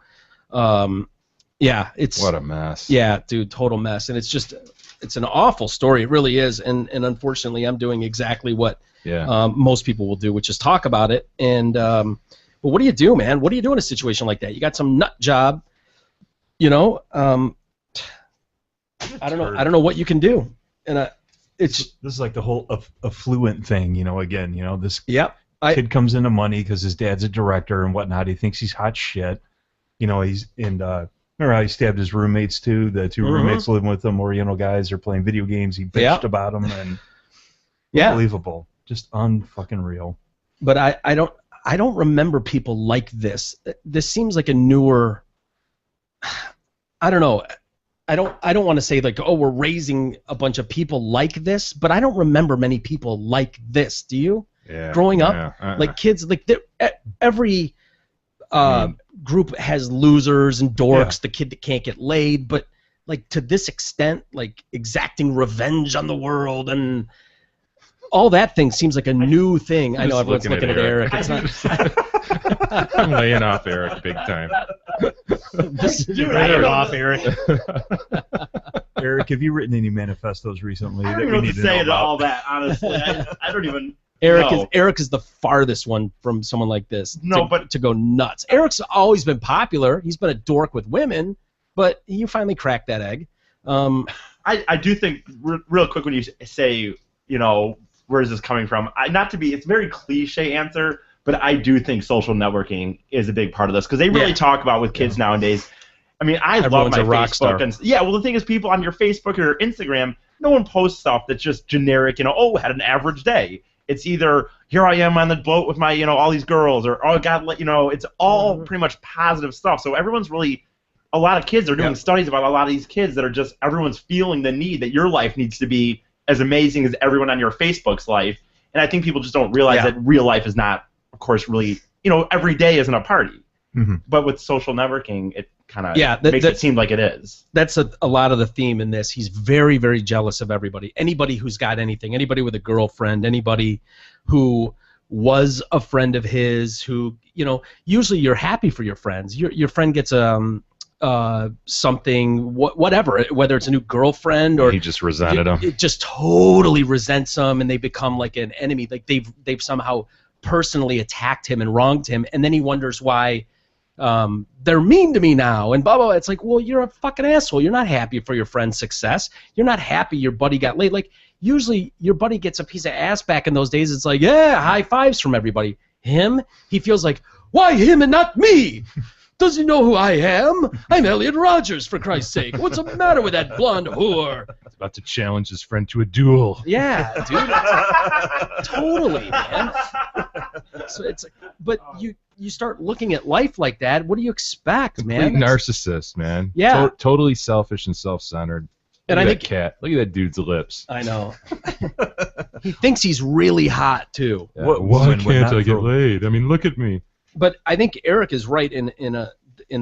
Yeah, it's What a mess. Yeah, dude, total mess, and it's an awful story. It really is, and unfortunately, I'm doing exactly what most people will do, which is talk about it. And but what do you do, man? What do you do in a situation like that? You got some nut job, you know. I don't know what you can do, and this is like the whole affluent thing, you know. Again, you know, this kid comes into money because his dad's a director and whatnot. He thinks he's hot shit, you know. Remember how he stabbed his roommates too? The two roommates living with him, Oriental guys, are playing video games. He bitched about them, and unbelievable, just unfucking real. But I don't remember people like this. This seems like a newer. I don't know. I don't want to say like, oh, we're raising a bunch of people like this, but I don't remember many people like this. Do you? Yeah. Growing up, like kids, like every group has losers and dorks. The kid that can't get laid, but like to this extent, like exacting revenge on the world and all that thing seems like a new thing. I know everyone's looking at Eric. It's not. I'm laying off Eric big time. Lay it off, Eric. Eric, have you written any manifestos recently I that don't we know need what to to know say to about? all that, honestly. I don't even. Eric is the farthest one from someone like this. To go nuts. Eric's always been popular. He's been a dork with women, but you finally cracked that egg. I do think real quick when you say, where is this coming from? It's a very cliche answer, but I do think social networking is a big part of this because they really talk about with kids nowadays. I mean, love my Facebook. And, the thing is, people on your Facebook or Instagram, no one posts stuff that's just generic, had an average day. It's either, here I am on the boat with my, all these girls, or, oh, God, it's all pretty much positive stuff. So everyone's really, a lot of kids are doing studies about a lot of these kids that are just, everyone's feeling the need that your life needs to be as amazing as everyone on your Facebook's life. And I think people just don't realize that real life is not, of course, really, every day isn't a party. Mm-hmm. But with social networking, it kind of makes it seem like it is. That's a lot of the theme in this. He's very, very jealous of everybody. Anybody who's got anything, anybody with a girlfriend, anybody who was a friend of his, who, usually you're happy for your friends. Your friend gets something, whatever, whether it's a new girlfriend or he just resented him. It just totally resents them, and they become like an enemy. Like they've somehow personally attacked him and wronged him, and then he wonders why they're mean to me now, and blah, blah, blah. It's like, well, you're a fucking asshole. You're not happy for your friend's success. You're not happy your buddy got laid. Like, usually your buddy gets a piece of ass back in those days. It's like, yeah, high fives from everybody. Him, he feels like, why him and not me? Does he know who I am? I'm Elliot Rogers, for Christ's sake. What's the matter with that blonde whore? He's about to challenge his friend to a duel. Yeah, dude. Totally, man. So it's, but you start looking at life like that. What do you expect, man? Complete narcissist, man. Yeah. Totally selfish and self-centered. And I think cat. Look at that dude's lips. I know. He thinks he's really hot too. Yeah. Why can't I get laid? I mean, look at me. But I think Eric is right in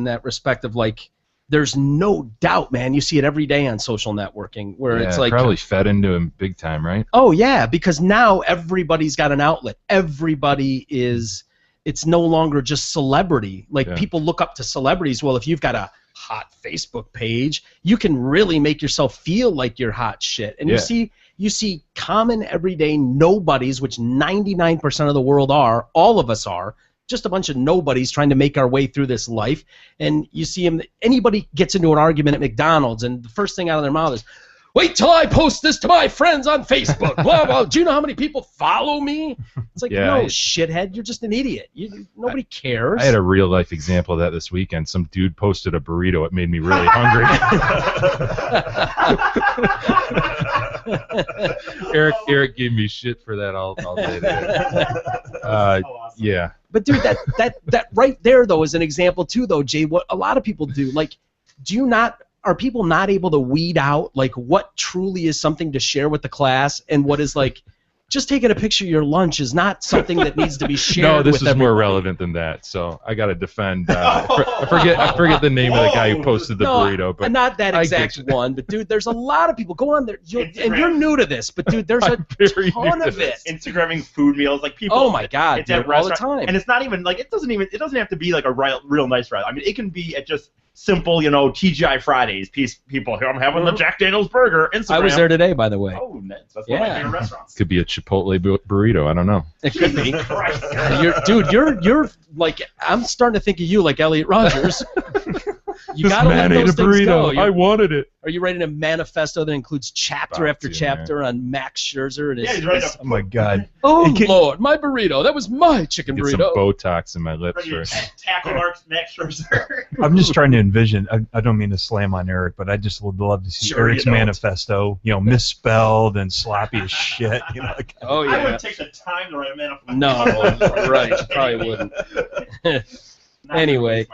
that respect of, like, there's no doubt, man. You see it every day on social networking where it's like probably fed into him big time, right? Oh yeah, because now everybody's got an outlet. Everybody is. It's no longer just celebrity. Like people look up to celebrities. Well, if you've got a hot Facebook page, you can really make yourself feel like you're hot shit. And you see common everyday nobodies, which 99% of the world are. All of us are. Just a bunch of nobodies trying to make our way through this life, and you see him. Anybody gets into an argument at McDonald's, and the first thing out of their mouth is, "Wait till I post this to my friends on Facebook." Blah blah. Do you know how many people follow me? It's like, no, shithead. You're just an idiot. Nobody cares. I had a real life example of that this weekend. Some dude posted a burrito. It made me really hungry. Eric gave me shit for that all day today. Yeah. But dude, that right there though is an example too though, Jay. What a lot of people do, like, are people not able to weed out like what truly is something to share with the class and what is like just taking a picture of your lunch is not something that needs to be shared. No, this with is more relevant than that. So I got to defend. I forget the name of the guy who posted the burrito, but not that exact one. But dude, there's a lot of people. Go on there, and you're new to this, but dude, there's a ton of it. Instagramming food meals, like people. Oh my God, it's at all the time, and it's not even like it doesn't have to be like a real nice restaurant. I mean, it can be at just simple, TGI Fridays. People here, I'm having the Jack Daniel's burger. Instagram. I was there today, by the way. Oh, nice. That's one of my favorite restaurants. Could be a Chipotle burrito. I don't know. It could be. You're like, I'm starting to think of you like Elliot Rogers. You gotta let those things go. I wanted it. Are you writing a manifesto that includes chapter after chapter on Max Scherzer and his? Oh my God! Oh Lord, my burrito. That was my chicken burrito. Get some Botox in my lips first. Tackle marks, Max Scherzer. I'm just trying to envision. I don't mean to slam on Eric, but I just would love to see Eric's manifesto. Misspelled and sloppy as shit. Oh yeah. I wouldn't take the time to write a manifesto. No, right? You probably wouldn't. Anyway.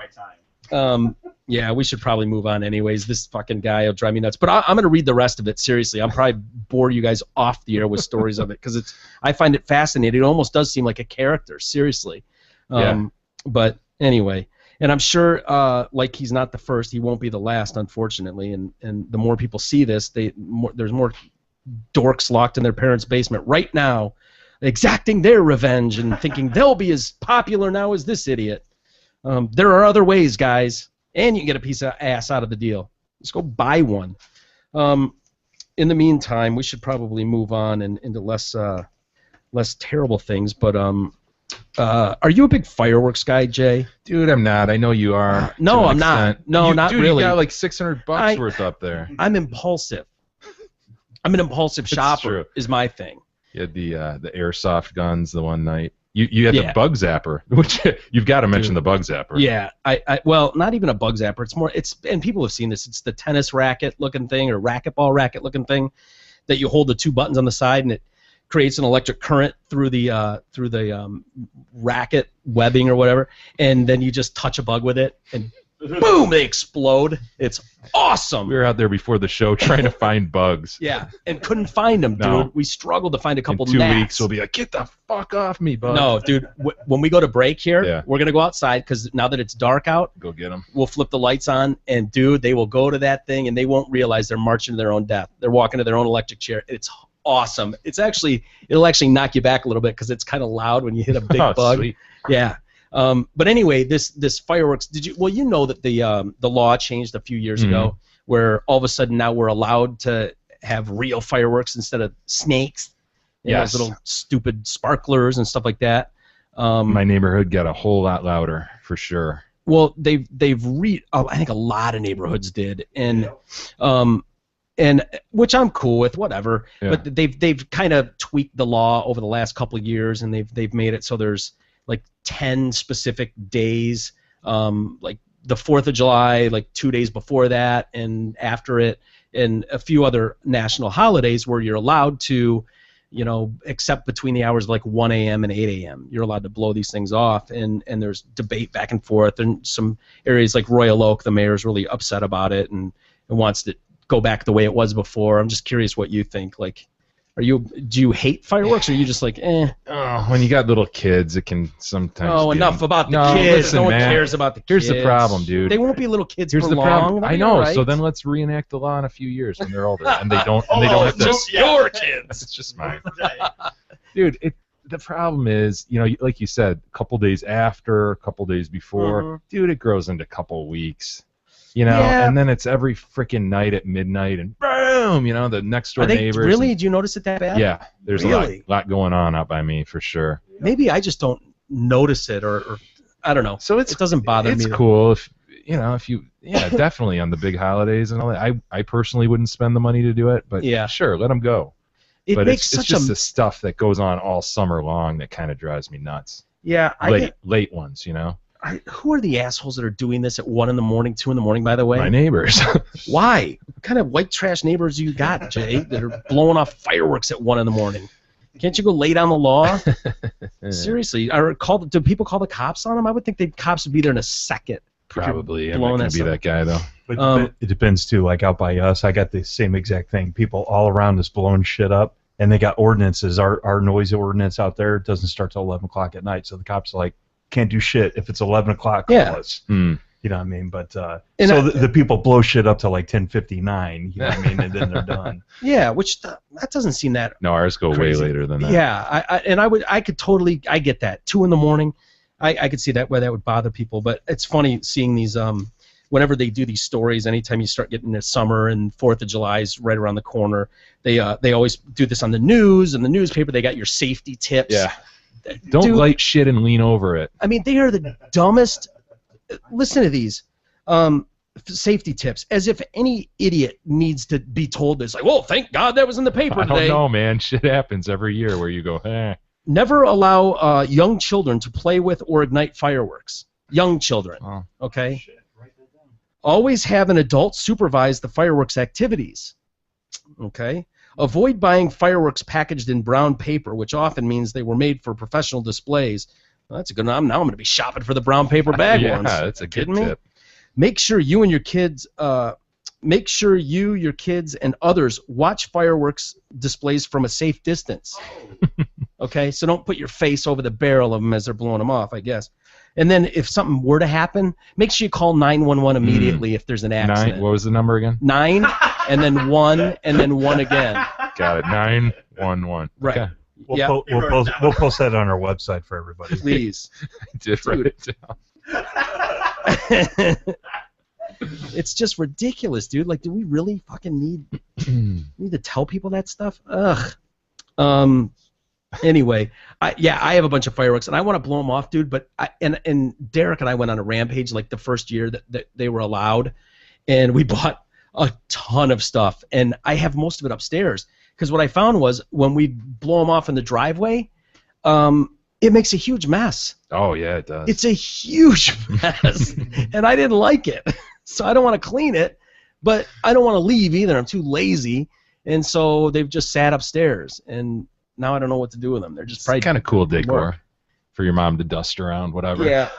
Yeah, we should probably move on anyways. This fucking guy will drive me nuts. But I'm going to read the rest of it seriously. I'm probably bore you guys off the air with stories of it because I find it fascinating. It almost does seem like a character, seriously. But anyway, and I'm sure like he's not the first. He won't be the last, unfortunately. And the more people see this, there's more dorks locked in their parents' basement right now, exacting their revenge and thinking they'll be as popular now as this idiot. There are other ways, guys, and you can get a piece of ass out of the deal. Just go buy one. In the meantime, we should probably move on and into less less terrible things. But are you a big fireworks guy, Jay? Dude, I'm not. I know you are. No, to an I'm not. extent. No, not dude, really. You got like $600 worth up there. I'm impulsive. I'm an impulsive shopper. True. Is my thing. You had the airsoft guns the one night. You had Yeah. the bug zapper, which you've got to mention the bug zapper. Yeah, well, not even a bug zapper. And people have seen this. It's the tennis racket looking thing or racquetball racket looking thing that you hold the two buttons on the side and it creates an electric current through the racket webbing or whatever, and then you just touch a bug with it and boom, they explode. It's awesome. We were out there before the show trying to find bugs. Yeah, and couldn't find them, dude. No. We struggled to find a couple In 2 gnats. weeks, we'll be like, get the fuck off me, bug. No, dude. When we go to break here, Yeah. we're gonna go outside because now that it's dark out, Go get them. we'll flip the lights on, and dude, they will go to that thing, and they won't realize they're marching to their own death. They're walking to their own electric chair. It's awesome. It'll actually knock you back a little bit because it's kind of loud when you hit a big Oh, bug. sweet. Yeah. But anyway, this fireworks. You know that the law changed a few years ago, where all of a sudden now we're allowed to have real fireworks instead of snakes. You know, Yes. those little stupid sparklers and stuff like that. My neighborhood got a whole lot louder, for sure. Well, I think a lot of neighborhoods did, and which I'm cool with, whatever. Yeah. But they've kind of tweaked the law over the last couple of years, and they've made it so there's like 10 specific days, like the 4th of July, like 2 days before that, and after it, and a few other national holidays where you're allowed to, except between the hours of like 1 a.m. and 8 a.m. You're allowed to blow these things off, and there's debate back and forth, and some areas like Royal Oak, the mayor's really upset about it and wants to go back the way it was before. I'm just curious what you think. Like, do you hate fireworks, or are you just like, eh? Oh, when you got little kids, it can sometimes. Oh, get enough them. about the No, kids. listen, No one man. cares about the Here's kids. the problem, dude. They won't be little kids Here's for the long. problem. They'll I be know. all right. So then let's reenact the law in a few years when they're older, and they don't. And they don't have to. just your kids. It's just mine, dude. The problem is, like you said, a couple days after, a couple days before, dude, it grows into a couple weeks. Yeah. And then it's every freaking night at midnight, and boom, the next door Are they neighbors. really? Do you notice it that bad? Yeah, there's Really? a lot going on out by me for sure. Maybe I just don't notice it, or I don't know. So it doesn't bother me. It's cool if you definitely on the big holidays and all that. I personally wouldn't spend the money to do it, but Yeah. sure, let them go. It But makes it's such just a the stuff that goes on all summer long that kind of drives me nuts. yeah. Late ones, Who are the assholes that are doing this at 1 in the morning, 2 in the morning? By the way, My neighbors. Why? What kind of white trash neighbors you got, Jay, that are blowing off fireworks at 1 in the morning? Can't you go lay down the law? Seriously, do people call the cops on them? I would think the cops would be there in a second. Probably. I'm blowing not going to that be stuff. that guy, though. But it depends too. Like out by us, I got the same exact thing. People all around us blowing shit up, and they got ordinances. Our noise ordinance out there doesn't start till 11 o'clock at night. So the cops are like, can't do shit if it's 11 o'clock. Call Yeah. us. Hmm. You know what I mean? But And so I- the people blow shit up to like 10:59. You know what I mean? And then they're done. Yeah, which that doesn't seem that. No, ours go Crazy. way later than that. Yeah, I could totally, I get that. 2 in the morning, I could see that where that would bother people. But it's funny seeing these. Whenever they do these stories, anytime you start getting into summer and 4th of July is right around the corner, they always do this on the news and the newspaper. They got your safety tips. Yeah. Don't Dude, light shit and lean over it. I mean, they are the dumbest. Listen to these safety tips, as if any idiot needs to be told this. Like, well, thank God that was in the paper I today. don't know, man. Shit happens every year where you go, eh. Never allow young children to play with or ignite fireworks. Young children, Oh. okay? Always have an adult supervise the fireworks activities, okay? Avoid buying fireworks packaged in brown paper, which often means they were made for professional displays. Well, that's a good one. Now I'm going to be shopping for the brown paper bag Yeah, ones. that's a good Kidding me? tip. Make sure you and your kids, your kids, and others watch fireworks displays from a safe distance. Okay, so don't put your face over the barrel of them as they're blowing them off, I guess. And then if something were to happen, make sure you call 911 immediately if there's an accident. 9. What was the number again? 9, and then 1, and then 1 again. Got it. 911. Right. Okay. Yeah. We'll post that on our website for everybody. Please. I did write it down. It's just ridiculous, dude. Like, do we really fucking need to tell people that stuff? Ugh. Anyway, I have a bunch of fireworks, and I want to blow them off, dude. But and Derek and I went on a rampage like the first year that they were allowed, and we bought a ton of stuff, and I have most of it upstairs. Because what I found was when we blow them off in the driveway, it makes a huge mess. Oh yeah, it does. It's a huge mess, and I didn't like it, so I don't want to clean it, but I don't want to leave either. I'm too lazy, and so they've just sat upstairs, and now I don't know what to do with them. They're just probably kind of cool decor work. For your mom to dust around, whatever. Yeah.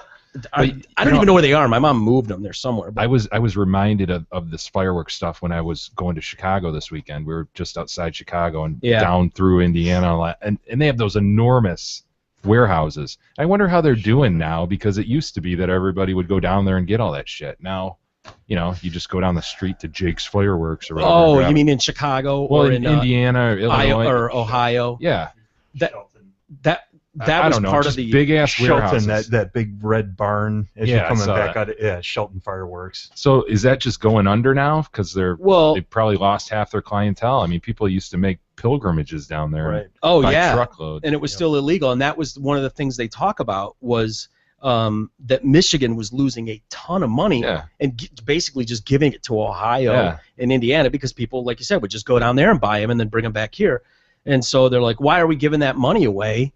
I don't even know where they are. My mom moved them. They're somewhere. But I was reminded of this fireworks stuff when I was going to Chicago this weekend. We were just outside Chicago and down through Indiana, and they have those enormous warehouses. I wonder how they're doing now, because it used to be that everybody would go down there and get all that shit. Now, you just go down the street to Jake's Fireworks or whatever. Oh, you mean in Chicago or in Indiana or Illinois or Ohio? Yeah. That was part of the big ass Shelton, warehouses. that big red barn as you're coming back out of Shelton Fireworks. So is that just going under now? Because they probably lost half their clientele. I mean, people used to make pilgrimages down there. Right. Oh by yeah. Truckload. And it was still illegal. And that was one of the things they talk about was that Michigan was losing a ton of money and basically just giving it to Ohio and Indiana because people, like you said, would just go down there and buy them and then bring them back here. And so they're like, why are we giving that money away?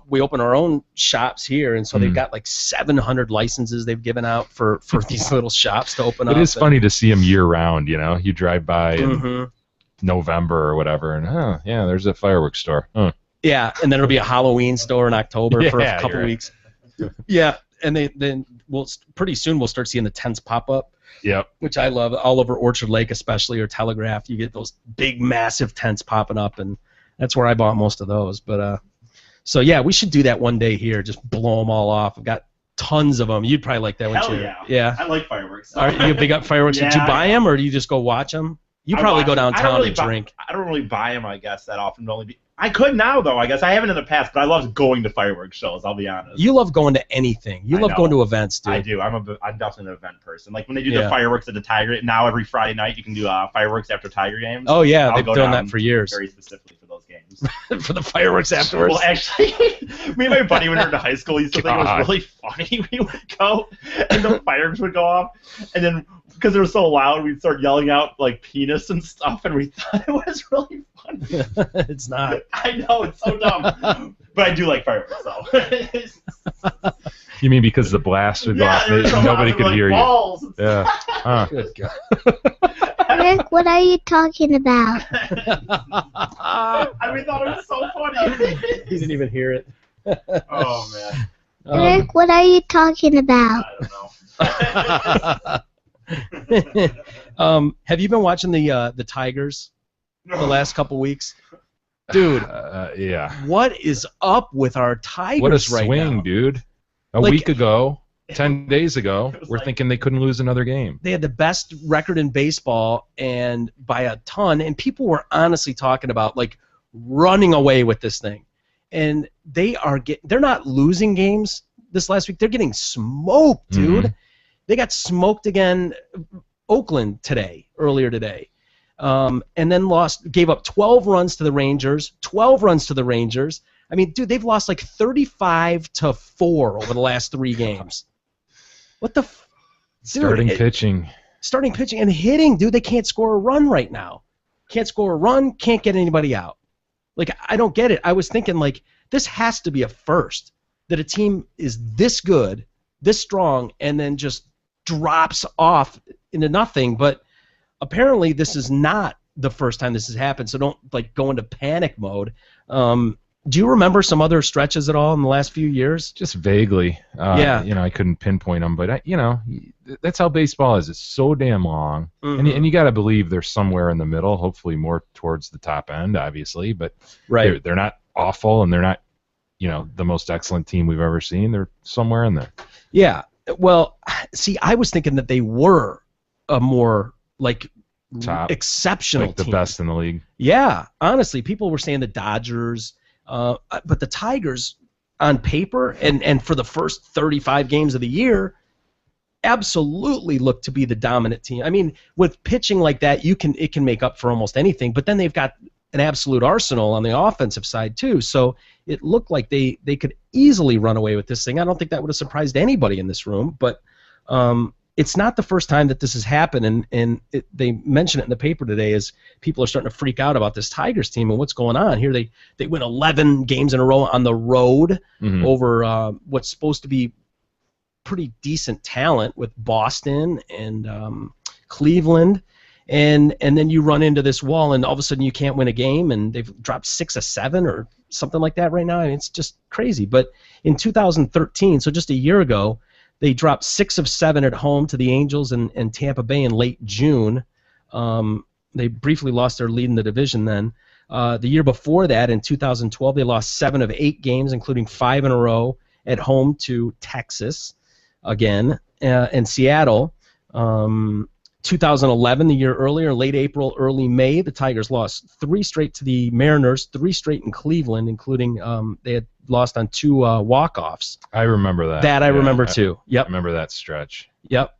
We open our own shops here, and so they've got like 700 licenses they've given out for these little shops to open up. It is funny to see them year round. You drive by in November or whatever, and there's a fireworks store. Yeah, and then it'll be a Halloween store in October for a couple weeks. Yeah, and then pretty soon we'll start seeing the tents pop up. Yep. Which I love, all over Orchard Lake especially, or Telegraph. You get those big, massive tents popping up, and that's where I bought most of those. But so yeah, we should do that one day here. Just blow them all off. I've got tons of them. You'd probably like that, wouldn't you? Yeah. Yeah. I like fireworks. Are you a big up fireworks? Did you buy them, or do you just go watch them? You probably go downtown and drink. I don't really buy them, I guess, that often. I could now, though. I guess I haven't in the past, but I love going to fireworks shows. I'll be honest. You love going to anything. You love going to events, dude. I do. I'm definitely an event person. Like when they do the fireworks at the Tiger. Now every Friday night you can do fireworks after Tiger games. Oh yeah, they've done that for years. Very specifically for those games. For the fireworks afterwards. Well, actually, me and my buddy when we were in high school used to think it was really funny. We would go and the fireworks would go off, and then because they were so loud, we'd start yelling out like penis and stuff, and we thought it was really funny. It's not. I know, it's so dumb. But I do like fireworks, though. You mean because the blast would go off and nobody could hear balls. You? Yeah. Huh. Good God. Rick, what are you talking about? We thought it was so funny. He didn't even hear it. Oh, man. Rick, what are you talking about? I don't know. Have you been watching the Tigers the last couple weeks? Dude, yeah. What is up with our Tigers what a right swing, now? Dude. A week ago, 10 days ago, we're thinking they couldn't lose another game. They had the best record in baseball, and by a ton, and people were honestly talking about like running away with this thing. And they're not losing games this last week. They're getting smoked, dude. Mm-hmm. They got smoked again Oakland earlier today. And then gave up 12 runs to the Rangers, 12 runs to the Rangers. I mean, dude, they've lost like 35-4 over the last 3 games. What the Starting pitching and hitting, dude. They can't score a run right now. Can't score a run, can't get anybody out. Like, I don't get it. I was thinking, like, this has to be a first, that a team is this good, this strong, and then just drops off into nothing. But apparently this is not the first time this has happened, so don't like go into panic mode. Do you remember some other stretches at all in the last few years? Just vaguely. Yeah. I couldn't pinpoint them, but that's how baseball is. It's so damn long, and you got to believe they're somewhere in the middle. Hopefully more towards the top end, obviously, but they're not awful, and they're not, the most excellent team we've ever seen. They're somewhere in there. Yeah. Well, see, I was thinking that they were a more like top exceptional like the team. Best in the league. Yeah, honestly, people were saying the Dodgers, but the Tigers on paper and for the first 35 games of the year absolutely look to be the dominant team. I mean, with pitching like that, it can make up for almost anything, but then they've got an absolute arsenal on the offensive side too. So it looked like they could easily run away with this thing. I don't think that would have surprised anybody in this room, but it's not the first time that this has happened, and they mention it in the paper today as people are starting to freak out about this Tigers team and what's going on here. They win 11 games in a row on the road over what's supposed to be pretty decent talent with Boston and Cleveland, and then you run into this wall, and all of a sudden you can't win a game, and they've dropped 6 of 7 or something like that right now. I mean, it's just crazy. But in 2013, so just a year ago, they dropped 6 of 7 at home to the Angels and Tampa Bay in late June. They briefly lost their lead in the division then. The year before that, in 2012, they lost 7 of 8 games, including 5 in a row at home to Texas again, and Seattle. 2011, the year earlier, late April, early May, the Tigers lost 3 straight to the Mariners, 3 straight in Cleveland, including they had lost on 2 walk-offs. I remember that. That I remember too. Yep. I remember that stretch. Yep.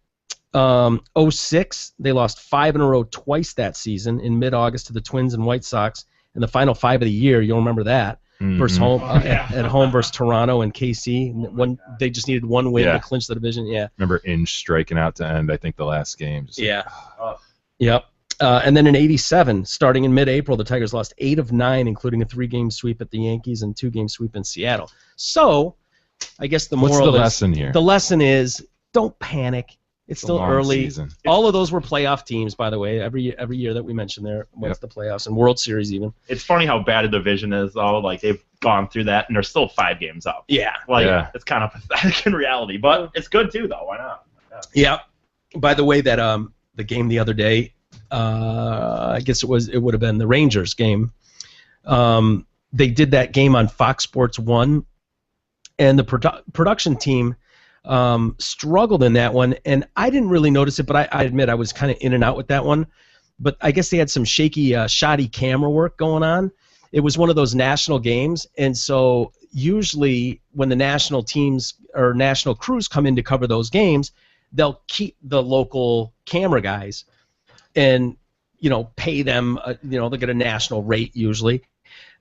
06, they lost 5 in a row twice that season in mid-August to the Twins and White Sox. In the final 5 of the year, you'll remember that. Versus home at home versus Toronto and KC. They just needed 1 win to clinch the division. Yeah. Remember Inge striking out to end, I think, the last game. Yep. And then in 87, starting in mid-April, the Tigers lost 8 of 9, including a 3-game sweep at the Yankees and 2-game sweep in Seattle. So, I guess the moral What's the lesson here? The lesson is don't panic. It's still early. Season. All of those were playoff teams, by the way. Every year that we mentioned there was the playoffs and World Series even. It's funny how bad a division is, though. Like, they've gone through that, and they're still 5 games up. Yeah. It's kind of pathetic in reality, but it's good, too, though. Why not? Yeah. By the way, that the game the other day, I guess it would have been the Rangers game. They did that game on Fox Sports 1, and the production team struggled in that one, and I didn't really notice it, but I admit I was kind of in and out with that one. But I guess they had some shaky, shoddy camera work going on. It was one of those national games, and so usually when the national teams or national crews come in to cover those games, they'll keep the local camera guys and, pay them, they'll get a national rate usually.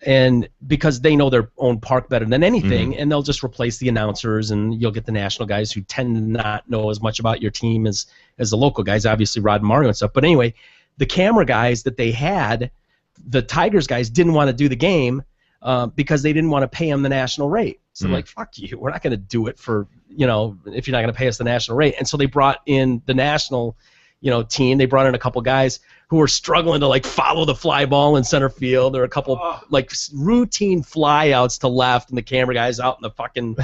And because they know their own park better than anything, and they'll just replace the announcers, and you'll get the national guys who tend to not know as much about your team as the local guys, obviously Rod and Mario and stuff. But anyway, the camera guys that they had, the Tigers guys didn't want to do the game because they didn't want to pay them the national rate. So like, fuck you, we're not going to do it for, if you're not going to pay us the national rate. And so they brought in the national team. They brought in a couple guys who were struggling to follow the fly ball in center field. There were a couple routine flyouts to left, and the camera guys out in the fucking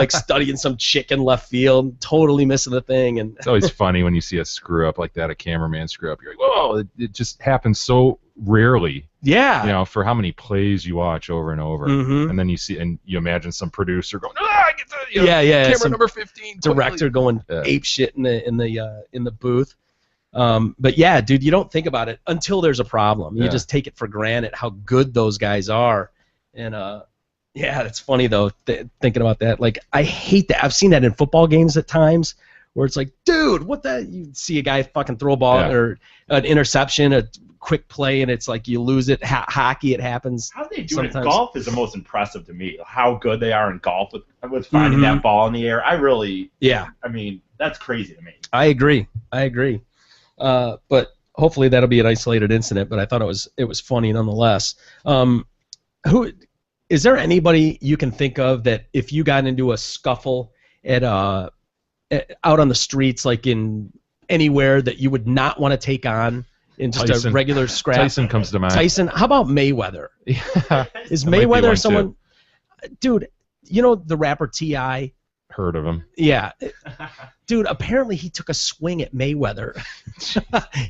studying some chick in left field, totally missing the thing. And it's always funny when you see a screw up like that, a cameraman screw up. You're like, whoa! It just happens so rarely. Yeah. For how many plays you watch over and over, and then you see and you imagine some producer going, I get the camera number 15, director going ape shit in the booth. But yeah, dude, you don't think about it until there's a problem. You just take it for granted how good those guys are. And it's funny though thinking about that. I hate that. I've seen that in football games at times where it's like, dude, what the? You see a guy fucking throw a ball or an interception, a quick play, and it's like you lose it. Hockey, it happens. How they do it in golf is the most impressive to me. How good they are in golf with finding that ball in the air. I mean, that's crazy to me. I agree. But hopefully that'll be an isolated incident. But I thought it was funny nonetheless. Who is there anybody you can think of that if you got into a scuffle out on the streets, like in anywhere, that you would not want to take on in just Tyson. A regular scrap? Tyson comes to mind. Tyson. How about Mayweather? Yeah, is Mayweather someone? Dude, the rapper T.I.? Heard of him? Yeah. Dude, apparently he took a swing at Mayweather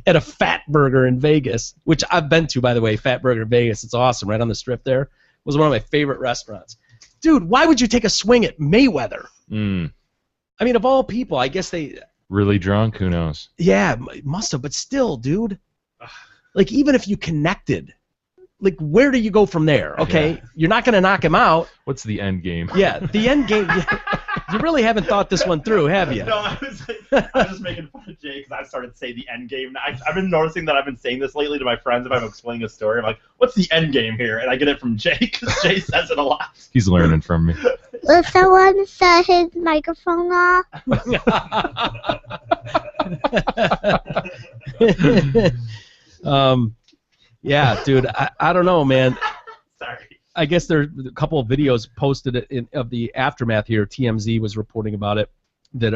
at a Fat Burger in Vegas, which I've been to, by the way. Fat Burger in Vegas. It's awesome, right on the strip there. It was one of my favorite restaurants. Dude, why would you take a swing at Mayweather? I mean, of all people, I guess they... Really drunk? Who knows? Yeah, must have, but still, dude. Even if you connected... where do you go from there? Okay, you're not going to knock him out. What's the end game? Yeah, the end game. You really haven't thought this one through, have you? No, I was just making fun of Jay because I've started to say the end game. I've been noticing that I've been saying this lately to my friends if I'm explaining a story. I'm like, what's the end game here? And I get it from Jay because Jay says it a lot. He's learning from me. Will someone set his microphone off? Yeah, dude, I don't know, man. Sorry. I guess there's a couple of videos posted of the aftermath here. TMZ was reporting about it, that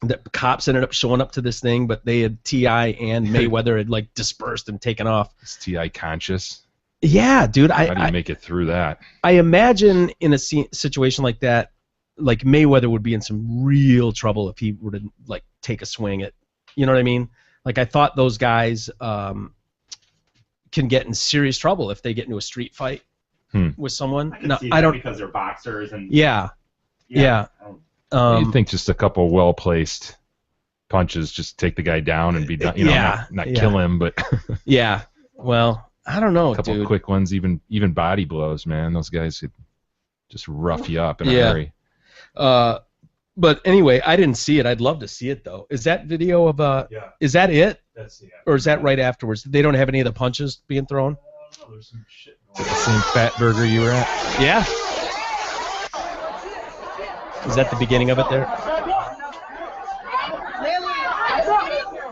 that cops ended up showing up to this thing, but they had T.I. and Mayweather had like dispersed and taken off. Is T.I. conscious? Yeah, dude. How do you make it through that? I imagine in a situation like that, like Mayweather would be in some real trouble if he were to like take a swing at, you know what I mean? Like I thought those guys can get in serious trouble if they get into a street fight with someone. I don't because they're boxers and yeah. You think just a couple well-placed punches just take the guy down and be done? You know, not kill him, but yeah. Well, I don't know, a couple dude. quick ones, even body blows, man. Those guys could just rough you up in a hurry. But anyway, I didn't see it. I'd love to see it though. Is that video of Is that it? That's the Or is that right afterwards? They don't have any of the punches being thrown? Oh, there's some shit Is it the same fat burger you were at? Yeah. Is that the beginning of it there?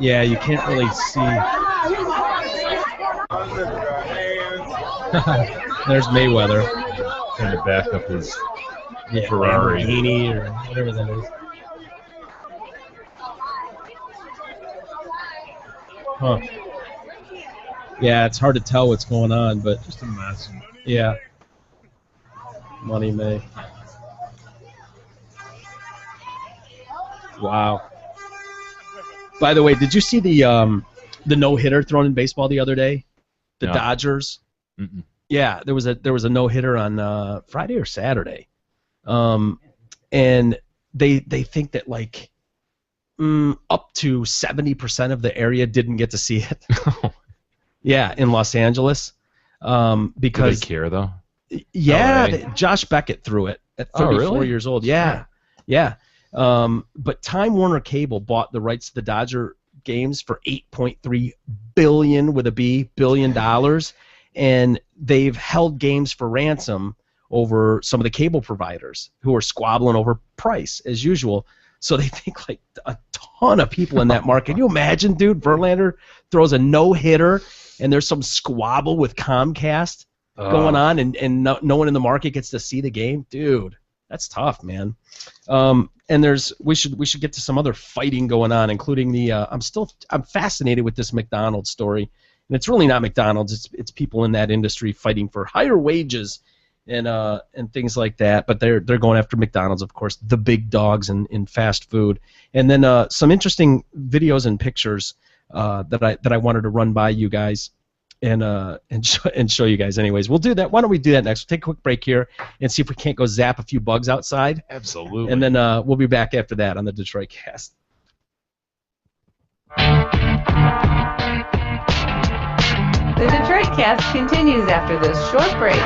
Yeah, you can't really see. There's Mayweather. Trying to back up his Yeah, Ferrari. Lamborghini or whatever that is. Huh. Yeah, it's hard to tell what's going on, but Just a mess. yeah. Money May. Wow. By the way, did you see the no-hitter thrown in baseball the other day? The No. Dodgers. Mm-mm. Yeah, there was a no-hitter on Friday or Saturday, and they think that like up to 70% of the area didn't get to see it. Yeah, in Los Angeles, Do because they care though? yeah, LA? Josh Beckett threw it at Oh, 34 really? years old. Yeah. But Time Warner Cable bought the rights to the Dodger games for $8.3 billion with a B billion dollars, and they've held games for ransom over some of the cable providers who are squabbling over price as usual. So they think like a ton of people in that market. Can you imagine, dude? Verlander throws a no-hitter, and there's some squabble with Comcast going on, and no one in the market gets to see the game, dude. That's tough, man. And we should get to some other fighting going on, including the I'm fascinated with this McDonald's story, and it's really not McDonald's. It's people in that industry fighting for higher wages and things like that. But they're going after McDonald's, of course, the big dogs in fast food. And then some interesting videos and pictures that I wanted to run by you guys. And show you guys. Anyways, we'll do that. Why don't we do that next? We'll take a quick break here and see if we can't go zap a few bugs outside. Absolutely. And then we'll be back after that on the Detroit Cast. The Detroit Cast continues after this short break.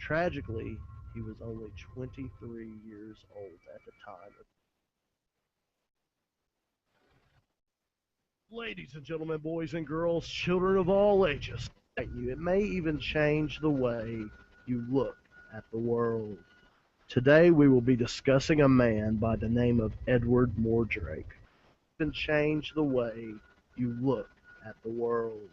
Tragically, he was only 23 years old at the time. Ladies and gentlemen, boys and girls, children of all ages, it may even change the way you look at the world. Today we will be discussing a man by the name of Edward Mordrake. And change the way you look at the world.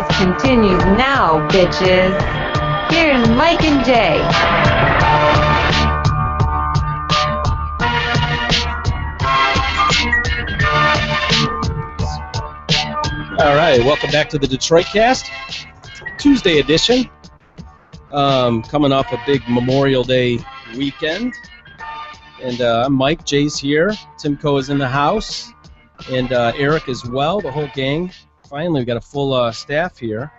Cast continues now, bitches. Here's Mike and Jay. All right, welcome back to the Detroit Cast, Tuesday edition. Coming off a big Memorial Day weekend. And I'm Mike, Jay's here, Timco is in the house, and Eric as well, the whole gang. Finally, we got a full staff here.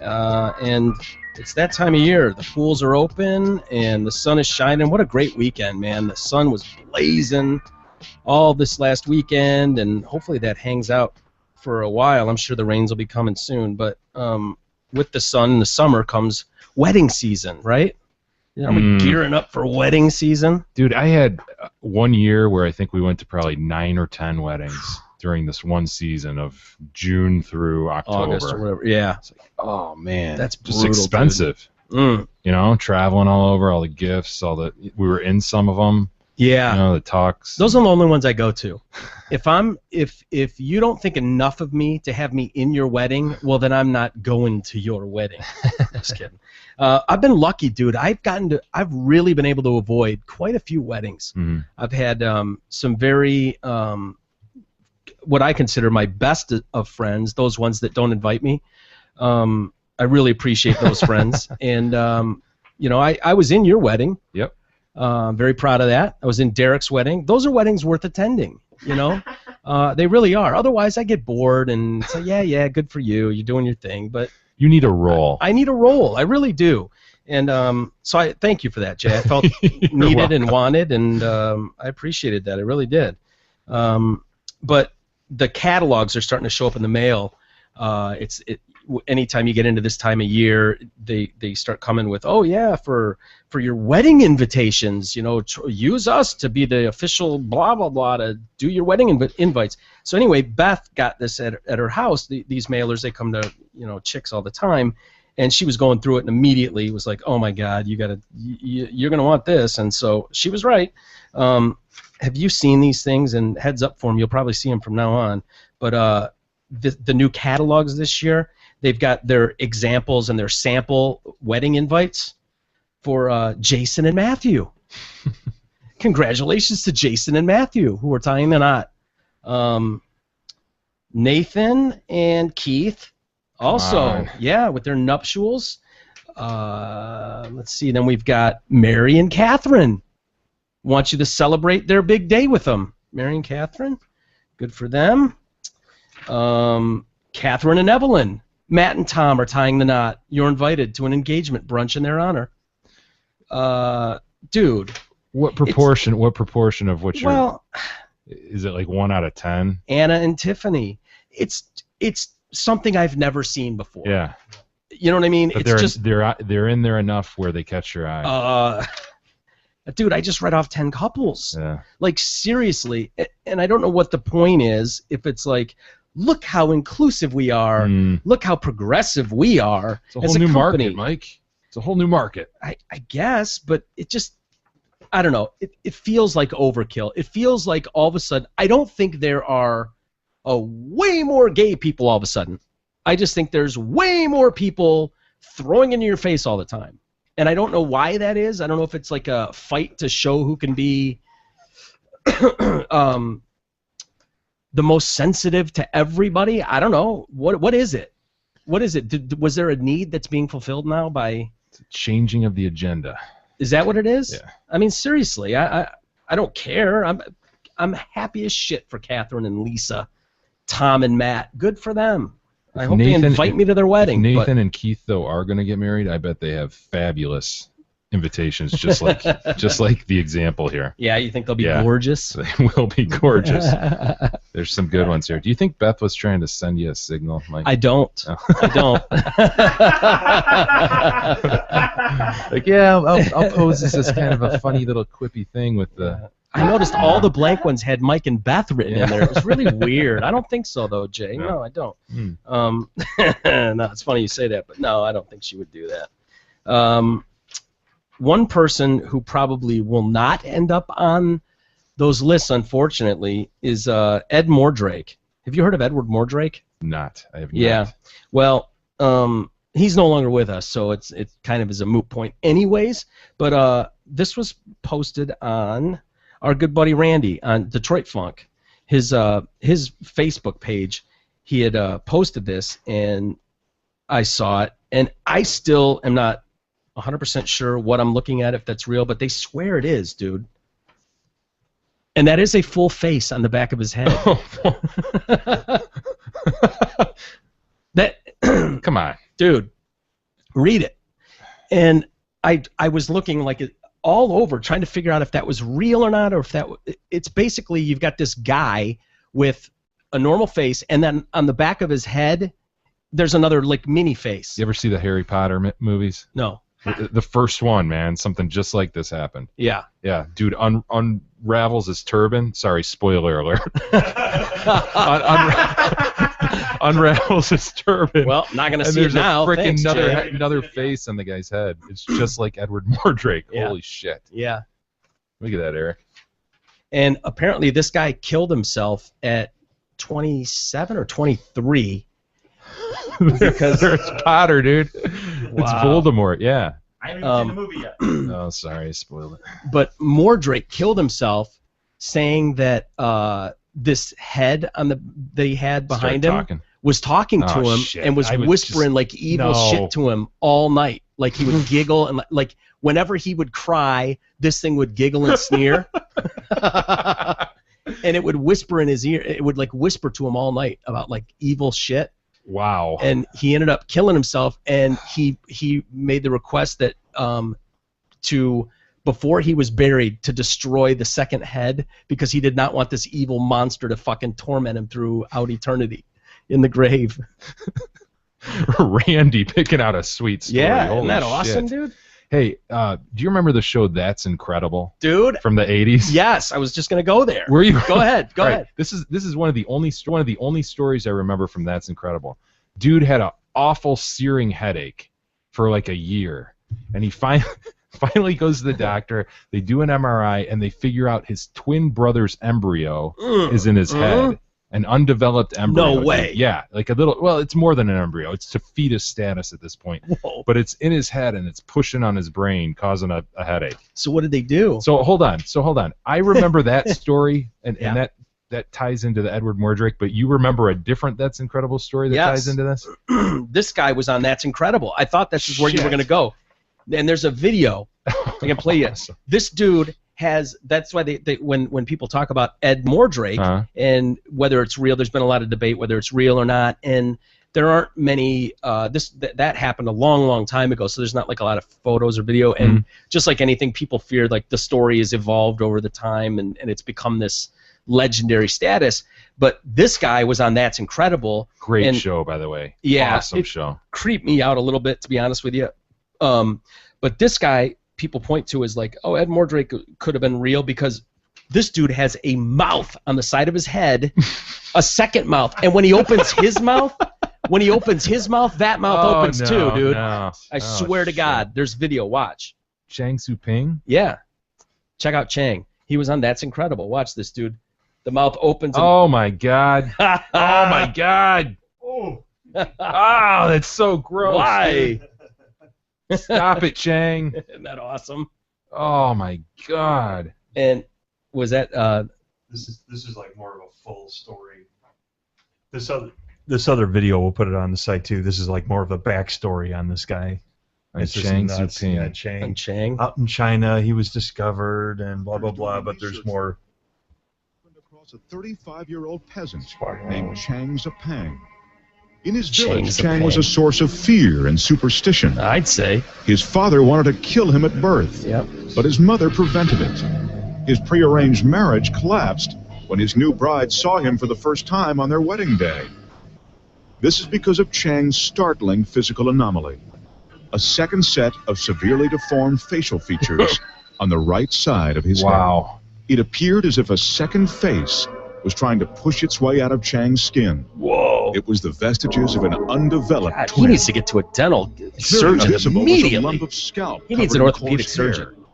And it's that time of year. The pools are open, and the sun is shining. What a great weekend, man. The sun was blazing all this last weekend, and hopefully that hangs out for a while. I'm sure the rains will be coming soon, but with the sun in the summer comes wedding season, right? Are we gearing up for wedding season? Dude, I had 1 year where I think we went to probably 9 or 10 weddings during this one season of June through October. August or whatever. Yeah. It's like, oh man, that's just brutal, expensive. You know, traveling all over, all the gifts, we were in some of them. Yeah. You know, the talks. Those are the only ones I go to. If you don't think enough of me to have me in your wedding, well then I'm not going to your wedding. Just kidding. I've been lucky, dude. I've really been able to avoid quite a few weddings. Mm-hmm. I've had some very what I consider my best of friends, those ones that don't invite me. I really appreciate those friends. And you know, I was in your wedding. Yep. Very proud of that. I was in Derek's wedding. Those are weddings worth attending, you know? They really are. Otherwise, I get bored and say, yeah, good for you. You're doing your thing. But you need a role. I need a role. I really do. And so I thank you for that, Jay. I felt needed welcome. And wanted, and I appreciated that. I really did. But the catalogs are starting to show up in the mail. Anytime you get into this time of year, they start coming with, oh yeah, for your wedding invitations, you know, use us to be the official blah blah blah to do your wedding invites. So anyway, Beth got this at her house. These mailers, they come to, you know, chicks all the time, and she was going through it and immediately was like, oh my God, you're gonna want this. And so she was right. Have you seen these things? And heads up for them, you'll probably see them from now on. But the new catalogs this year, they've got their examples and their sample wedding invites for Jason and Matthew. Congratulations to Jason and Matthew, who are tying the knot. Nathan and Keith also, yeah, with their nuptials. Let's see, then we've got Mary and Catherine. Want you to celebrate their big day with them. Mary and Catherine, good for them. Catherine and Evelyn. Matt and Tom are tying the knot. You're invited to an engagement brunch in their honor. Dude. What proportion of what you're... Well... Is it like 1 out of 10? Anna and Tiffany. It's something I've never seen before. Yeah. You know what I mean? But it's they're in there enough where they catch your eye. Dude, I just read off 10 couples. Yeah. Like, seriously. And I don't know what the point is. If it's like, look how inclusive we are. Look how progressive we are. It's a whole new market, Mike. It's a whole new market. I guess, but it just, I don't know. It feels like overkill. It feels like all of a sudden, I don't think there are way more gay people all of a sudden. I just think there's way more people throwing into your face all the time. And I don't know why that is. I don't know if it's like a fight to show who can be the most sensitive to everybody. I don't know. What is it? What is it? Was there a need that's being fulfilled now by... It's a changing of the agenda. Is that what it is? Yeah. I mean, seriously, I don't care. I'm happy as shit for Catherine and Lisa, Tom and Matt. Good for them. I hope they invite me to their wedding. If Nathan and Keith though are going to get married, I bet they have fabulous invitations, just like the example here. Yeah, you think they'll be gorgeous? They will be gorgeous. There's some good ones here. Do you think Beth was trying to send you a signal, Mike? I don't. No. I don't. Like, yeah, I'll pose this as kind of a funny little quippy thing with the... I noticed all the blank ones had Mike and Beth written in there. It was really weird. I don't think so, though, Jay. No, I don't. No, it's funny you say that, but no, I don't think she would do that. One person who probably will not end up on those lists, unfortunately, is Ed Mordrake. Have you heard of Edward Mordrake? Not. I have Yeah. not. Well, he's no longer with us, so it kind of is a moot point anyways. But this was posted on our good buddy Randy on Detroit Funk. His Facebook page, he had posted this, and I saw it, and I still am not 100% sure what I'm looking at, if that's real, but they swear it is, dude. And that is a full face on the back of his head. That Come on. dude, read it. And I was looking like it all over, trying to figure out if that was real or not, or if it's basically you've got this guy with a normal face, and then on the back of his head, there's another like mini face. You ever see the Harry Potter movies? No. The first one, man, something just like this happened. Yeah. Yeah, dude unravels his turban. Sorry, spoiler alert. Unravels his turban. Well, not gonna and see it there's now. a freaking Thanks, Jay. another face on the guy's head. It's just like Edward Mordrake. Yeah. Holy shit. Yeah. Look at that, Eric. And apparently this guy killed himself at 27 or 23. Because there's Potter, dude. It's Voldemort, yeah. I haven't even seen the movie yet. Oh, sorry, I spoiled it. But Mordrake killed himself, saying that this head on that he had behind him was talking to him shit. and was whispering like evil shit to him all night. Like he would giggle and like whenever he would cry, this thing would giggle and sneer. And it would whisper in his ear. It would like whisper to him all night about like evil shit. Wow. And he ended up killing himself, and he made the request that before he was buried, to destroy the second head, because he did not want this evil monster to fucking torment him throughout eternity in the grave. Randy picking out a sweet story. Yeah, Holy isn't that shit. awesome, dude? Hey, do you remember the show That's Incredible? Dude, from the 80s? Yes, I was just gonna go there. Were you? Go ahead. Go ahead. This is one of the only stories I remember from That's Incredible. Dude had an awful searing headache for like a year, and he finally goes to the doctor. They do an MRI, and they figure out his twin brother's embryo is in his head. An undeveloped embryo. No way. Dude. Yeah, like a little. Well, it's more than an embryo. It's to fetus status at this point. Whoa. But it's in his head, and it's pushing on his brain, causing a headache. So what did they do? So hold on. I remember that story, and that ties into the Edward Mordrake. But you remember a different That's Incredible story that ties into this? This guy was on That's Incredible. I thought this is where you were gonna go. And there's a video I can play you. This dude has. That's why they when people talk about Ed Mordrake and whether it's real, there's been a lot of debate whether it's real or not, and there aren't many. That happened a long time ago, so there's not like a lot of photos or video. And just like anything, people fear like the story has evolved over the time, and it's become this legendary status. But this guy was on That's Incredible. Great show, by the way. Yeah, awesome show. Creeped me out a little bit, to be honest with you. But this guy, people point to as like, oh, Ed Mordrake could have been real, because this dude has a mouth on the side of his head, a second mouth, and when he opens his mouth, that mouth opens too, dude. No. I swear to God, there's video. Watch. Chang Su-ping? Yeah. Check out Chang. He was on That's Incredible. Watch this, dude. The mouth opens. And... Oh my God. Oh my God. Oh, that's so gross. Why? Dude. Stop it, Chang. Isn't that awesome? Oh my God. And was that This is like more of a full story. This other video, we'll put it on the site too. This is like more of a backstory on this guy. It's Chang Su-ping. Yeah, Chang. Chang. Out in China, he was discovered and blah blah blah. But there's more. Across a 35-year-old peasant named Chang Zepang. In his village, Chang was a source of fear and superstition. I'd say. His father wanted to kill him at birth, but his mother prevented it. His prearranged marriage collapsed when his new bride saw him for the first time on their wedding day. This is because of Chang's startling physical anomaly. A second set of severely deformed facial features on the right side of his head. It appeared as if a second face was trying to push its way out of Chang's skin. Whoa. It was the vestiges of an undeveloped God, twin. he needs to get to a dental surgeon immediately. A lump of scalp he needs an covered in orthopedic coarse hair, surgeon.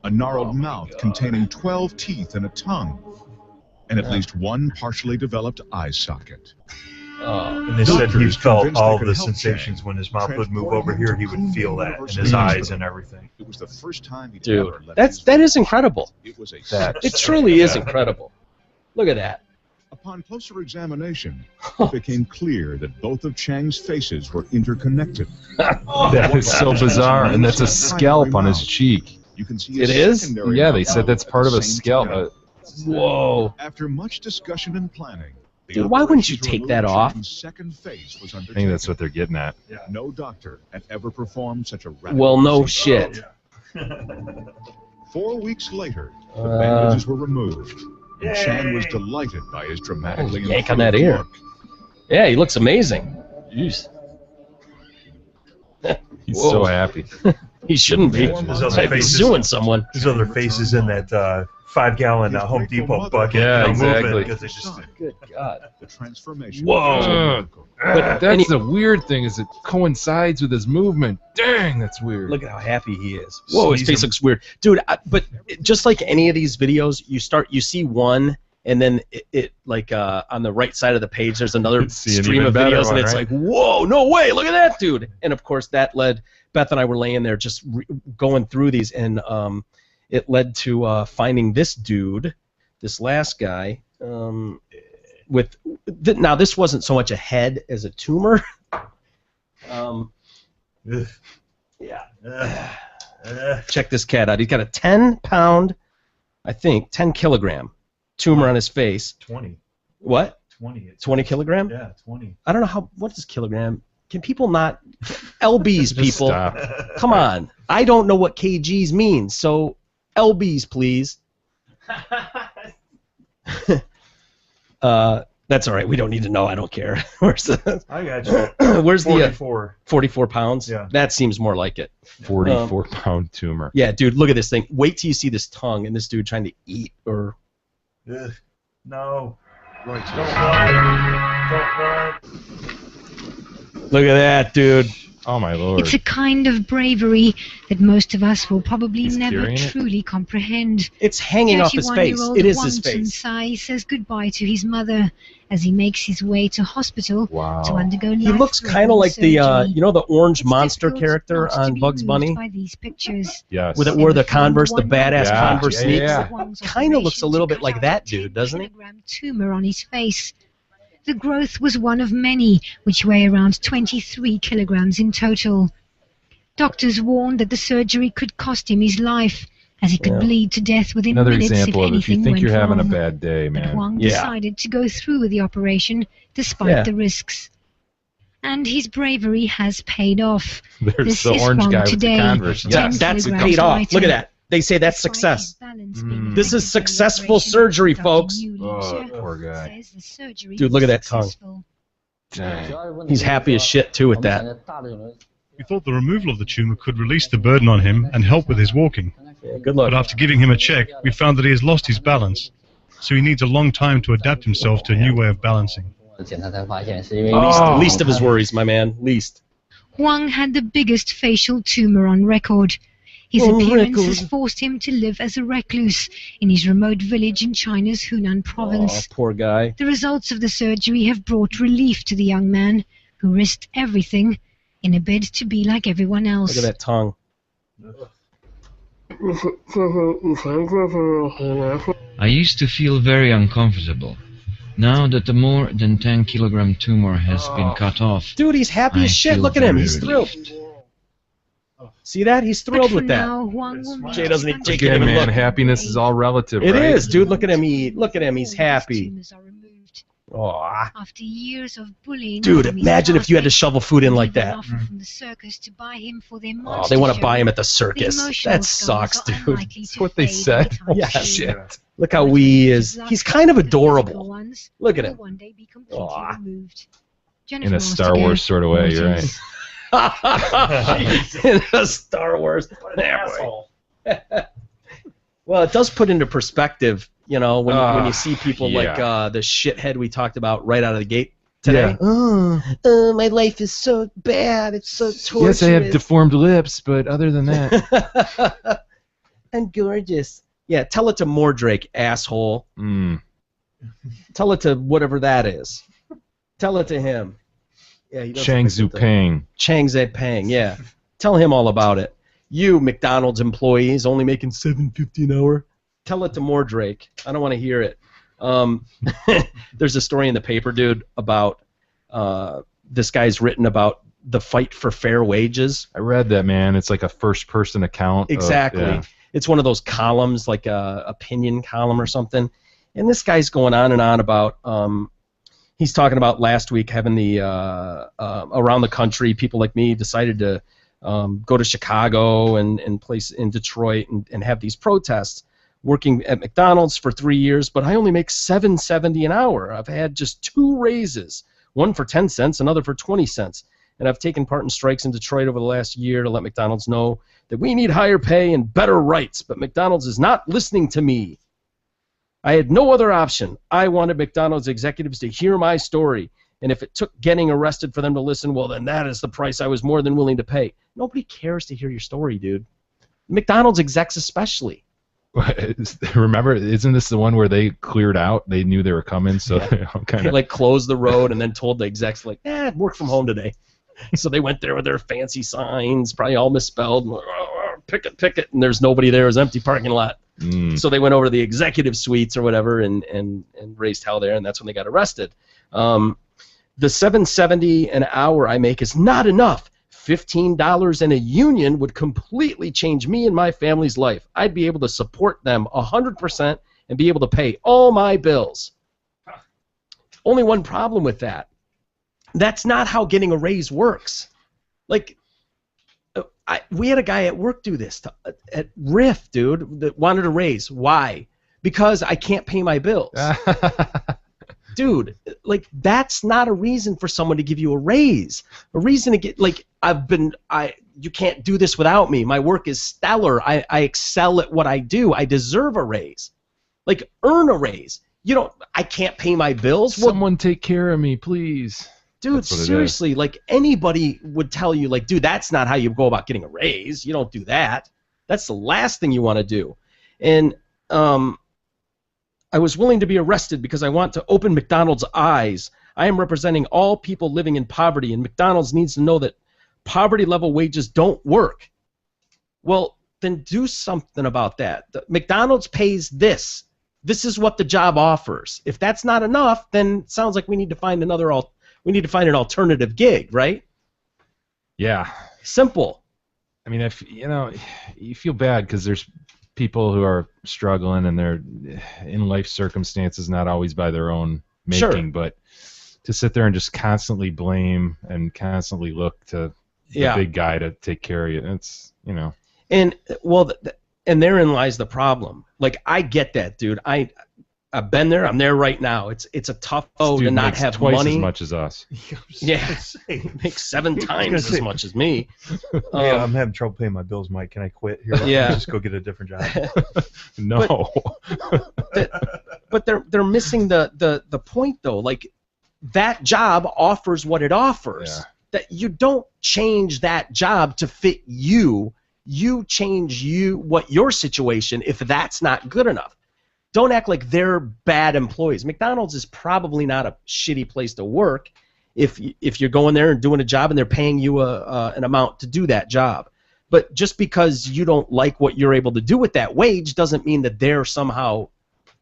a gnarled mouth containing 12 teeth and a tongue, and at least one partially developed eye socket. And they said he felt all the sensations when his mouth would move over here. He would feel that in his eyes and everything. It was the first time he'd Dude, ever left that is incredible. It was a It truly is incredible. Look at that. Upon closer examination, it became clear that both of Chang's faces were interconnected. That is so bizarre, and that's a scalp on his cheek. You can see It is? Yeah, they said that's part of a scalp. Whoa. After much discussion and planning, the Dude, why wouldn't you operation to take remove that off? Chang's second face was I think undertaken. that's what they're getting at. No doctor had ever performed such a radical Well, no procedure. shit. 4 weeks later, the Uh, bandages were removed, and Chang was delighted by his dramatically Holy yank on improved that ear. look. Yeah, he looks amazing. Jeez. He's Whoa. so happy. He shouldn't be. His other I'd be faces- suing someone. His other faces in that 5-gallon Home Depot bucket. Yeah, exactly. Because they just Good God. The transformation. Whoa. was a miracle. But That's the weird thing, is it coincides with his movement. Dang, that's weird. Look at how happy he is. Whoa, his face looks weird, dude. But just like any of these videos, you see one, and then it like on the right side of the page, there's another See an stream even of better videos, one, and it's right? like, whoa, no way, look at that, dude. And of course, that led Beth and I were laying there just going through these, and it led to finding this dude, this last guy. Now this wasn't so much a head as a tumor. Yeah. Check this cat out. He's got a 10-pound, I think, 10-kilogram tumor on his face. 20. What? 20. 20 kilogram? Yeah, 20. I don't know how. What is kilogram? Can people not? LBs, people. Stop. Come on. I don't know what kgs means, so LBs, please. That's all right. We don't need to know. I don't care. Where's the? I got you. Where's 44. 44 pounds? Yeah. That seems more like it. 44-pound tumor. Yeah, dude. Look at this thing. Wait till you see this tongue and this dude trying to eat or. Ugh. No. Right. Don't run. Look at that, dude. Oh my lord. It's a kind of bravery that most of us will probably He's never carrying it? truly comprehend. It's hanging off his face. 31-year-old It is his Wang face. Sai says goodbye to his mother as he makes his way to hospital to Wow. undergo He looks kind of like the, surgery. you know, the orange It's monster difficult character not to on be Bugs moved Bunny, by these pictures. Yes. with it wore the Converse, the badass Yeah. Converse Yeah, sneaks. yeah. Wang's Kind of looks a operation little to bit like cut that out a dude, doesn't he? 10-kilogram tumor on his face. The growth was one of many, which weigh around 23 kilograms in total. Doctors warned that the surgery could cost him his life, as he could Yeah. bleed to death within Another minutes example if of if you anything think went you're having a wrong. bad day, But man. Wang Yeah. decided to go through with the operation despite Yeah. the risks. And his bravery has paid off. There's This the is orange Wang guy with the today. Converse. Yeah. That's 10 paid kilograms off. lighter. Look at that. They say that's Despite success. his balance Mm. being This is affected by the successful operation, surgery, Dr. folks. Yu Oh, Liu poor guy. says the surgery Dude, look was at that tongue. successful. Dang. He's happy as shit too with that. We thought the removal of the tumor could release the burden on him and help with his walking. Yeah, good luck. But after giving him a check, we found that he has lost his balance, so he needs a long time to adapt himself to a new way of balancing. Least of his worries, my man. Least. Wang had the biggest facial tumor on record. His Oh, appearance has record. forced him to live as a recluse in his remote village in China's Hunan Oh, province. poor guy. The results of the surgery have brought relief to the young man, who risked everything in a bid to be like everyone else. Look at that tongue. I used to feel very uncomfortable. Now that the more than 10-kilogram tumor has been cut off, Dude, he's happy I as shit. feel Look at him. very He's thrilled. relieved. See that? He's But thrilled for with that. now, Wang will need Jay to doesn't even take it Again, even man, look. happiness is all relative, It right? is, dude. Look at him eat. Look at him. He's happy. tumors are removed. Aw. After years of bullying, Dude, from his imagine if you had to classmates, shovel food in he like got an that. offer from the circus to buy him for their Oh, monster they want to show. buy him at the The circus. emotional That scars sucks, are dude. unlikely That's to what they fade said. anytime Yeah. soon. Shit. Look how wee he is. His He's luck, kind of the physical adorable. ones Look at will him. one day be completely Aw. removed. In Jennifer a Star Monster Wars sort of way, you're right. In a Star Wars. Asshole. Well, it does put into perspective, you know, when you see people yeah. like the shithead we talked about right out of the gate today. Yeah. Oh, my life is so bad. It's so torturous. Yes, I have deformed lips, but other than that, I'm gorgeous. Yeah, tell it to Mordrake, asshole. mm. Tell it to whatever that is. Tell it to him. Yeah, he doesn't Chang listen to- Zupang. Chang Zepang, yeah. Tell him all about it. You McDonald's employees only making $7.50 an hour. Tell it to Mordrake. I don't want to hear it. There's a story in the paper, dude, about this guy's written about the fight for fair wages. I read that, man. It's like a first-person account. Exactly. Yeah. It's one of those columns, like a opinion column or something. And this guy's going on and on about. He's talking about last week having the around the country, people like me decided to go to Chicago and place in Detroit and have these protests. Working at McDonald's for 3 years, but I only make $7.70 an hour. I've had just 2 raises, one for 10 cents, another for 20 cents. And I've taken part in strikes in Detroit over the last year to let McDonald's know that we need higher pay and better rights, but McDonald's is not listening to me. I had no other option. I wanted McDonald's executives to hear my story, and if it took getting arrested for them to listen, well, then that is the price I was more than willing to pay. Nobody cares to hear your story, dude. McDonald's execs especially. Remember, isn't this the one where they cleared out? They knew they were coming, so Yeah. They like closed the road and then told the execs like, work from home today. So they went there with their fancy signs, probably all misspelled. Picket, and there's nobody there. It was an empty parking lot. So they went over to the executive suites or whatever and raised hell there, and that's when they got arrested. The $7.70 an hour I make is not enough. $15 in a union would completely change me and my family's life. I'd be able to support them 100% and be able to pay all my bills. Only one problem with that. That's not how getting a raise works. Like, we had a guy at work do this at Riff, dude, that wanted a raise. Why? Because I can't pay my bills. Dude, like, that's not a reason for someone to give you a raise. A reason to get, like, you can't do this without me. My work is stellar. I excel at what I do. I deserve a raise. Like, earn a raise. I can't pay my bills. Someone take care of me, please. Dude, seriously, like, anybody would tell you, like, dude, that's not how you go about getting a raise. You don't do that. That's the last thing you want to do. And, I was willing to be arrested because I want to open McDonald's eyes. I am representing all people living in poverty, and McDonald's needs to know that poverty-level wages don't work. Well, then do something about that. McDonald's pays this. This is what the job offers. If that's not enough, then it sounds like we need to find an alternative gig, right? Yeah. Simple. I mean, you feel bad because there's people who are struggling and they're in life circumstances not always by their own making, Sure. But to sit there and just constantly blame and constantly look to the big guy to take care of you, it's, And and therein lies the problem. Like, I get that, dude. I've been there. I'm there right now. It's a tough Dude to not makes have twice money. as much as us. Yeah, he makes 7 times as much as me. Yeah, I'm having trouble paying my bills, Mike. Can I quit here? Yeah. Just go get a different job. No. But they're missing the point though. Like, that job offers what it offers. Yeah. That you don't change that job to fit you. You change what your situation if that's not good enough. Don't act like they're bad employees. McDonald's is probably not a shitty place to work if you're going there and doing a job and they're paying you an amount to do that job. But just because you don't like what you're able to do with that wage doesn't mean that they're somehow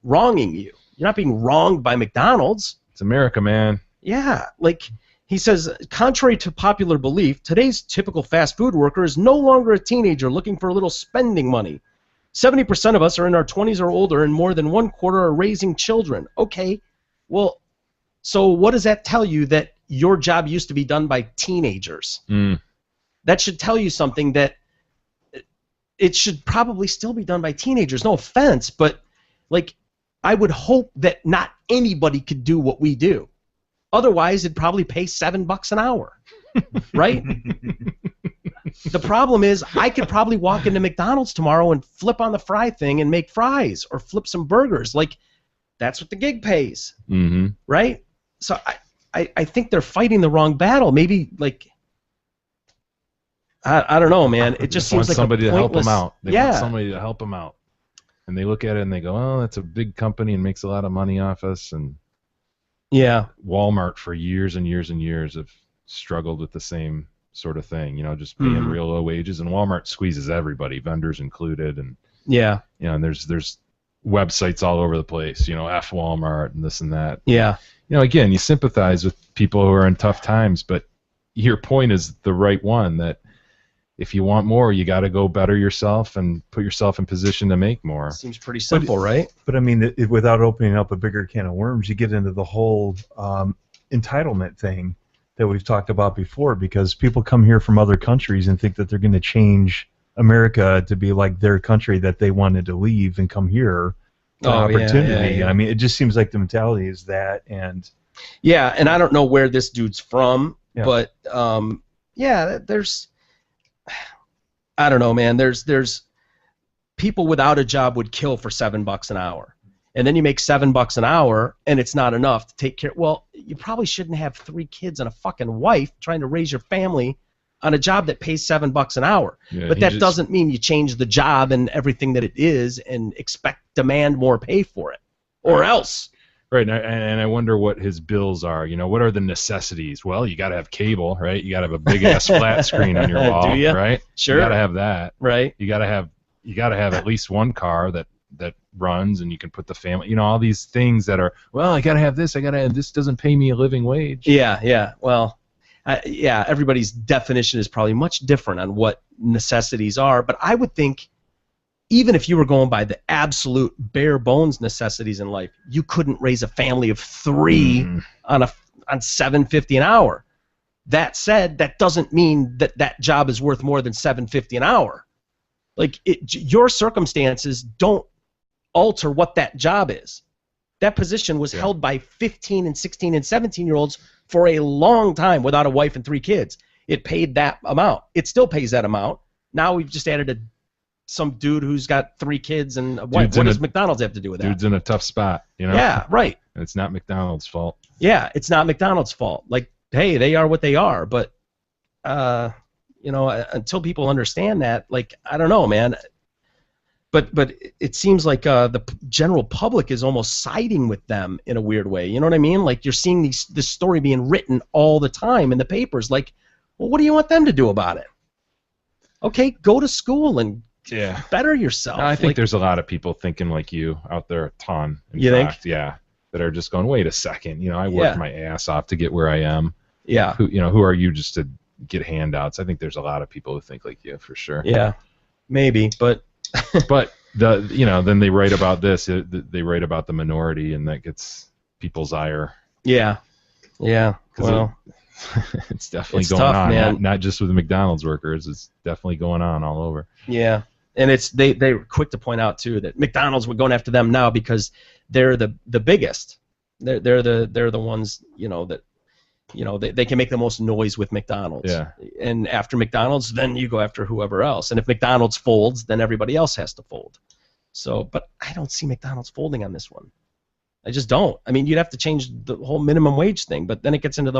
wronging you. You're not being wronged by McDonald's. It's America, man. Yeah, like he says, contrary to popular belief, today's typical fast food worker is no longer a teenager looking for a little spending money. 70% of us are in our 20s or older, and more than 1/4 are raising children. Okay, well, so what does that tell you that your job used to be done by teenagers? That should tell you something, that it should probably still be done by teenagers. No offense, but like, I would hope that not anybody could do what we do. Otherwise, it'd probably pay $7 an hour, right? The problem is, I could probably walk into McDonald's tomorrow and flip on the fry thing and make fries, or flip some burgers. Like, that's what the gig pays, right? So I think they're fighting the wrong battle. Maybe, like, I don't know, man. It just seems like somebody to help pointless... them out. They yeah. want somebody to help them out. And they look at it and they go, oh, that's a big company and makes a lot of money off us. And Yeah. Walmart for years and years and years have struggled with the same sort of thing, just paying real low wages, and Walmart squeezes everybody, vendors included, and and there's websites all over the place, F Walmart and this and that. Yeah. Again, you sympathize with people who are in tough times, but your point is the right one, that if you want more, you got to go better yourself and put yourself in position to make more. Seems pretty simple, right? But I mean, without opening up a bigger can of worms, you get into the whole entitlement thing that we've talked about before, because people come here from other countries and think that they're going to change America to be like their country that they wanted to leave and come here for opportunity. Yeah. I mean, it just seems like the mentality is that. And yeah, and I don't know where this dude's from, but there's, I don't know, man. There's people without a job would kill for $7 an hour. And then you make $7 an hour, and it's not enough to take care. Well, you probably shouldn't have 3 kids and a fucking wife trying to raise your family on a job that pays $7 an hour. Yeah, but that doesn't mean you change the job and everything that it is and demand more pay for it, or else. Right, and I wonder what his bills are. What are the necessities? Well, you got to have cable, right? You got to have a big ass flat screen on your wall, Do you? right? Sure. You got to have that, right? You got to have at least one car that runs, and you can put the family. All these things that are. Well, I got to have this. I got to have this. Doesn't pay me a living wage. Yeah. Well, everybody's definition is probably much different on what necessities are, but I would think, even if you were going by the absolute bare bones necessities in life, you couldn't raise a family of 3 on $7.50 an hour. That said, that doesn't mean that job is worth more than $7.50 an hour. Like, your circumstances don't alter what that job is. That position was held by 15 and 16 and 17-year-olds for a long time without a wife and 3 kids. It paid that amount. It still pays that amount. Now we've just added some dude who's got 3 kids and a wife. What does McDonald's have to do with that? Dude's in a tough spot, Yeah, right. And it's not McDonald's fault. Yeah, it's not McDonald's fault. Like, hey, they are what they are, but until people understand that, like, I don't know, man. But it seems like the general public is almost siding with them in a weird way. You know what I mean? Like, you're seeing this story being written all the time in the papers. Like, well, what do you want them to do about it? Okay, go to school and better yourself. I think there's a lot of people thinking like you out there, a ton. You think? Yeah, that are just going, wait a second. I worked my ass off to get where I am. Yeah. Who are you just to get handouts? I think there's a lot of people who think like you, for sure. Yeah, maybe, but. But then they write about this. They write about the minority, and that gets people's ire. Yeah. Well, it's definitely it's going tough, on. man. Not just with the McDonald's workers. It's definitely going on all over. Yeah, and they were quick to point out too that McDonald's, we're going after them now because they're the biggest. They're the ones that. They can make the most noise with McDonald's. Yeah. And after McDonald's, then you go after whoever else. And if McDonald's folds, then everybody else has to fold. So, but I don't see McDonald's folding on this one. I just don't. I mean, you'd have to change the whole minimum wage thing, but then it gets into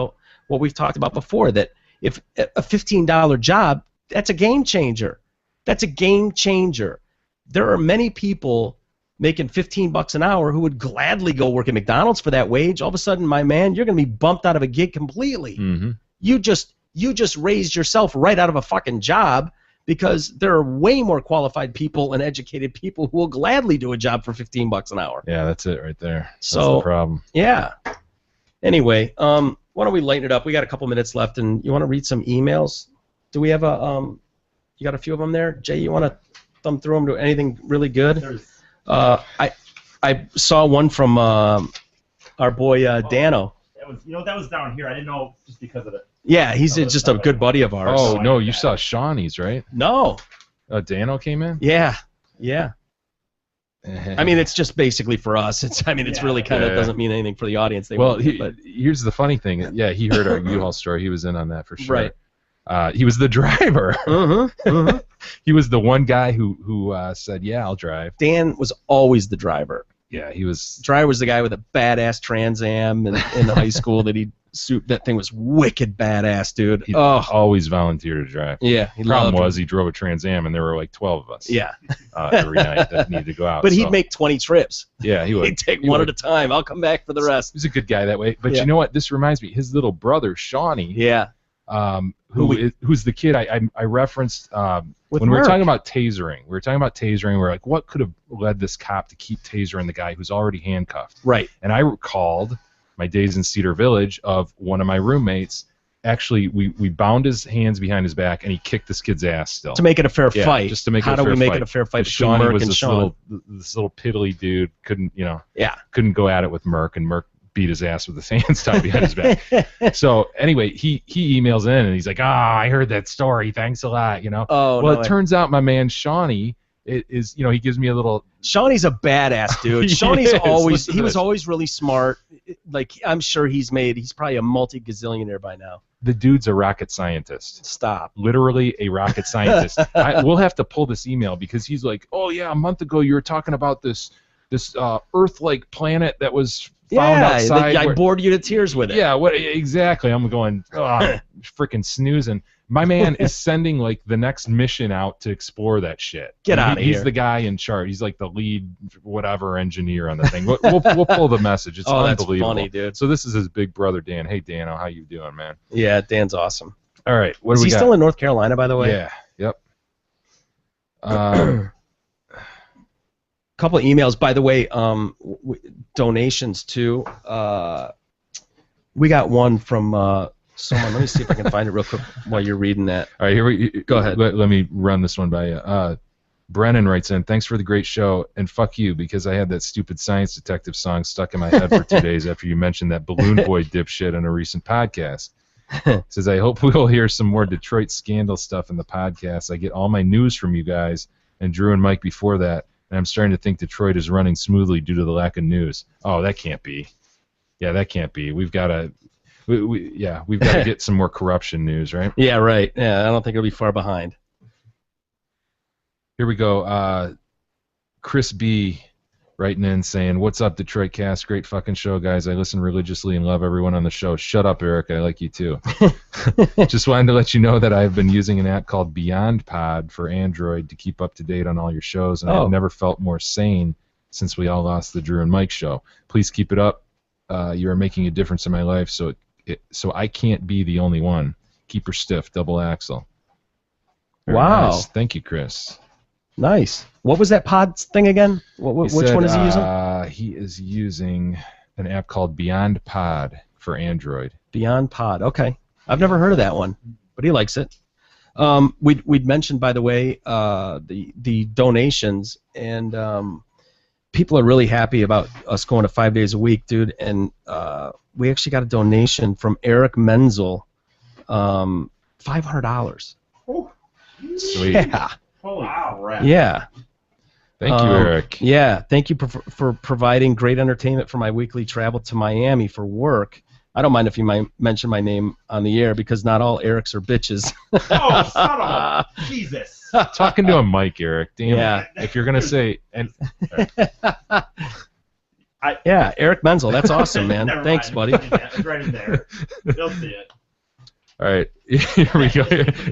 what we've talked about before, that if a $15 job, that's a game changer. That's a game changer. There are many people making $15 an hour who would gladly go work at McDonald's for that wage. All of a sudden, my man, you're going to be bumped out of a gig completely. Mm-hmm. You just raised yourself right out of a fucking job, because there are way more qualified people and educated people who will gladly do a job for $15 an hour. Yeah, that's it right there. That's So the problem. Yeah. Anyway, why don't we lighten it up? We got a couple minutes left, and you want to read some emails? Do we have you got a few of them there? Jay, you want to thumb through them? Do anything really good? I saw one from our boy Dano. That was down here. I didn't know just because of it. Yeah, he's just a good buddy of ours. Oh no, you saw Shawnee's, right? No. Dano came in. Yeah. I mean, it's just basically for us. It's really kind of doesn't mean anything for the audience. Here's the funny thing. Yeah, he heard our U-Haul story. He was in on that for sure. Right. He was the driver. Mm-hmm. He was the one guy who said, "Yeah, I'll drive." Dan was always the driver. Yeah, he was. Driver was the guy with a badass Trans Am in high school that he'd suit. That thing was wicked badass, dude. He always volunteered to drive. Yeah, he Problem loved was he drove a Trans Am, and there were like 12 of us. Yeah. Every night that needed to go out. But so. he'd make 20 trips. Yeah, he would. He'd take one at a time. I'll come back for the rest. He's a good guy that way. But Yeah. you know what? This reminds me. His little brother, Shawnee. Yeah. Who's the kid I referenced With when we were Merck. talking about tasering. We were talking about tasering. We're like, what could have led this cop to keep tasering the guy who's already handcuffed? Right. And I recalled my days in Cedar Village of one of my roommates. Actually, we bound his hands behind his back, and he kicked this kid's ass still. To make it a fair Yeah, fight. just to make How it a do fair we make fight. it a fair fight Because between Shawnee Merck was and this Sean? little piddly dude. Couldn't Yeah. couldn't go at it with Merck, and Merck beat his ass with his hands tied behind his back. So anyway, he emails in and he's like, I heard that story. Thanks a lot. Oh, well, no, it turns out my man Shawnee is he gives me a little. Shawnee's a badass dude. He Shawnee's is. always Listen he to was this. always really smart. Like I'm sure he's probably a multi-gazillionaire by now. The dude's a rocket scientist. Stop. Literally a rocket scientist. We'll have to pull this email because he's like, oh yeah, a month ago you were talking about this Earth-like planet that was found outside. I bored you to tears with it. Yeah, what exactly? I'm going, freaking snoozing. My man is sending like the next mission out to explore that shit. Get outta He's here. the guy in charge. He's like the lead whatever engineer on the thing. We'll pull the message. It's Oh, that's unbelievable. funny, dude. So this is his big brother Dan. Hey Dano, how you doing, man? Yeah, Dan's awesome. All right, what Is do we he got? still in North Carolina, by the way? Yeah. Yep. Couple of emails, by the way. Donations too. We got one from someone. Let me see if I can find it real quick while you're reading that. All right, here we go ahead. Let me run this one by you. Brennan writes in, thanks for the great show, and fuck you because I had that stupid Science Detective song stuck in my head for 2 days after you mentioned that Balloon Boy dipshit on a recent podcast. Says, I hope we'll hear some more Detroit scandal stuff in the podcast. I get all my news from you guys and Drew and Mike before that, and I'm starting to think Detroit is running smoothly due to the lack of news. Oh, that can't be. Yeah, that can't be. We've got to... we've got to get some more corruption news, right? Yeah, right. Yeah, I don't think it'll be far behind. Here we go. Chris B. writing in saying, what's up, Detroit Cast? Great fucking show, guys. I listen religiously and love everyone on the show. Shut up, Eric. I like you too. Just wanted to let you know that I've been using an app called Beyond Pod for Android to keep up to date on all your shows, and I've never felt more sane since we all lost the Drew and Mike show. Please keep it up. You are making a difference in my life, so I can't be the only one. Keep her stiff, double axle. Very Wow. nice. Thank you, Chris. Nice. What was that pod thing again? Which one is he using? He is using an app called Beyond Pod for Android. Beyond Pod. Okay. I've never heard of that one, but he likes it. We'd mentioned, by the way, the donations, and people are really happy about us going to 5 days a week, dude. And we actually got a donation from Eric Menzel, $500. Sweet. Yeah. Holy crap. Yeah. Thank you, Eric. Yeah, thank you for providing great entertainment for my weekly travel to Miami for work. I don't mind if you might mention my name on the air because not all Erics are bitches. Oh, son of a Jesus. Talking to a mic, Eric. Damn Yeah. it. If you're going to say... Yeah, Eric Menzel. That's awesome, man. Never Thanks, mind. buddy. It's right in there. You'll see it. All right, here we go.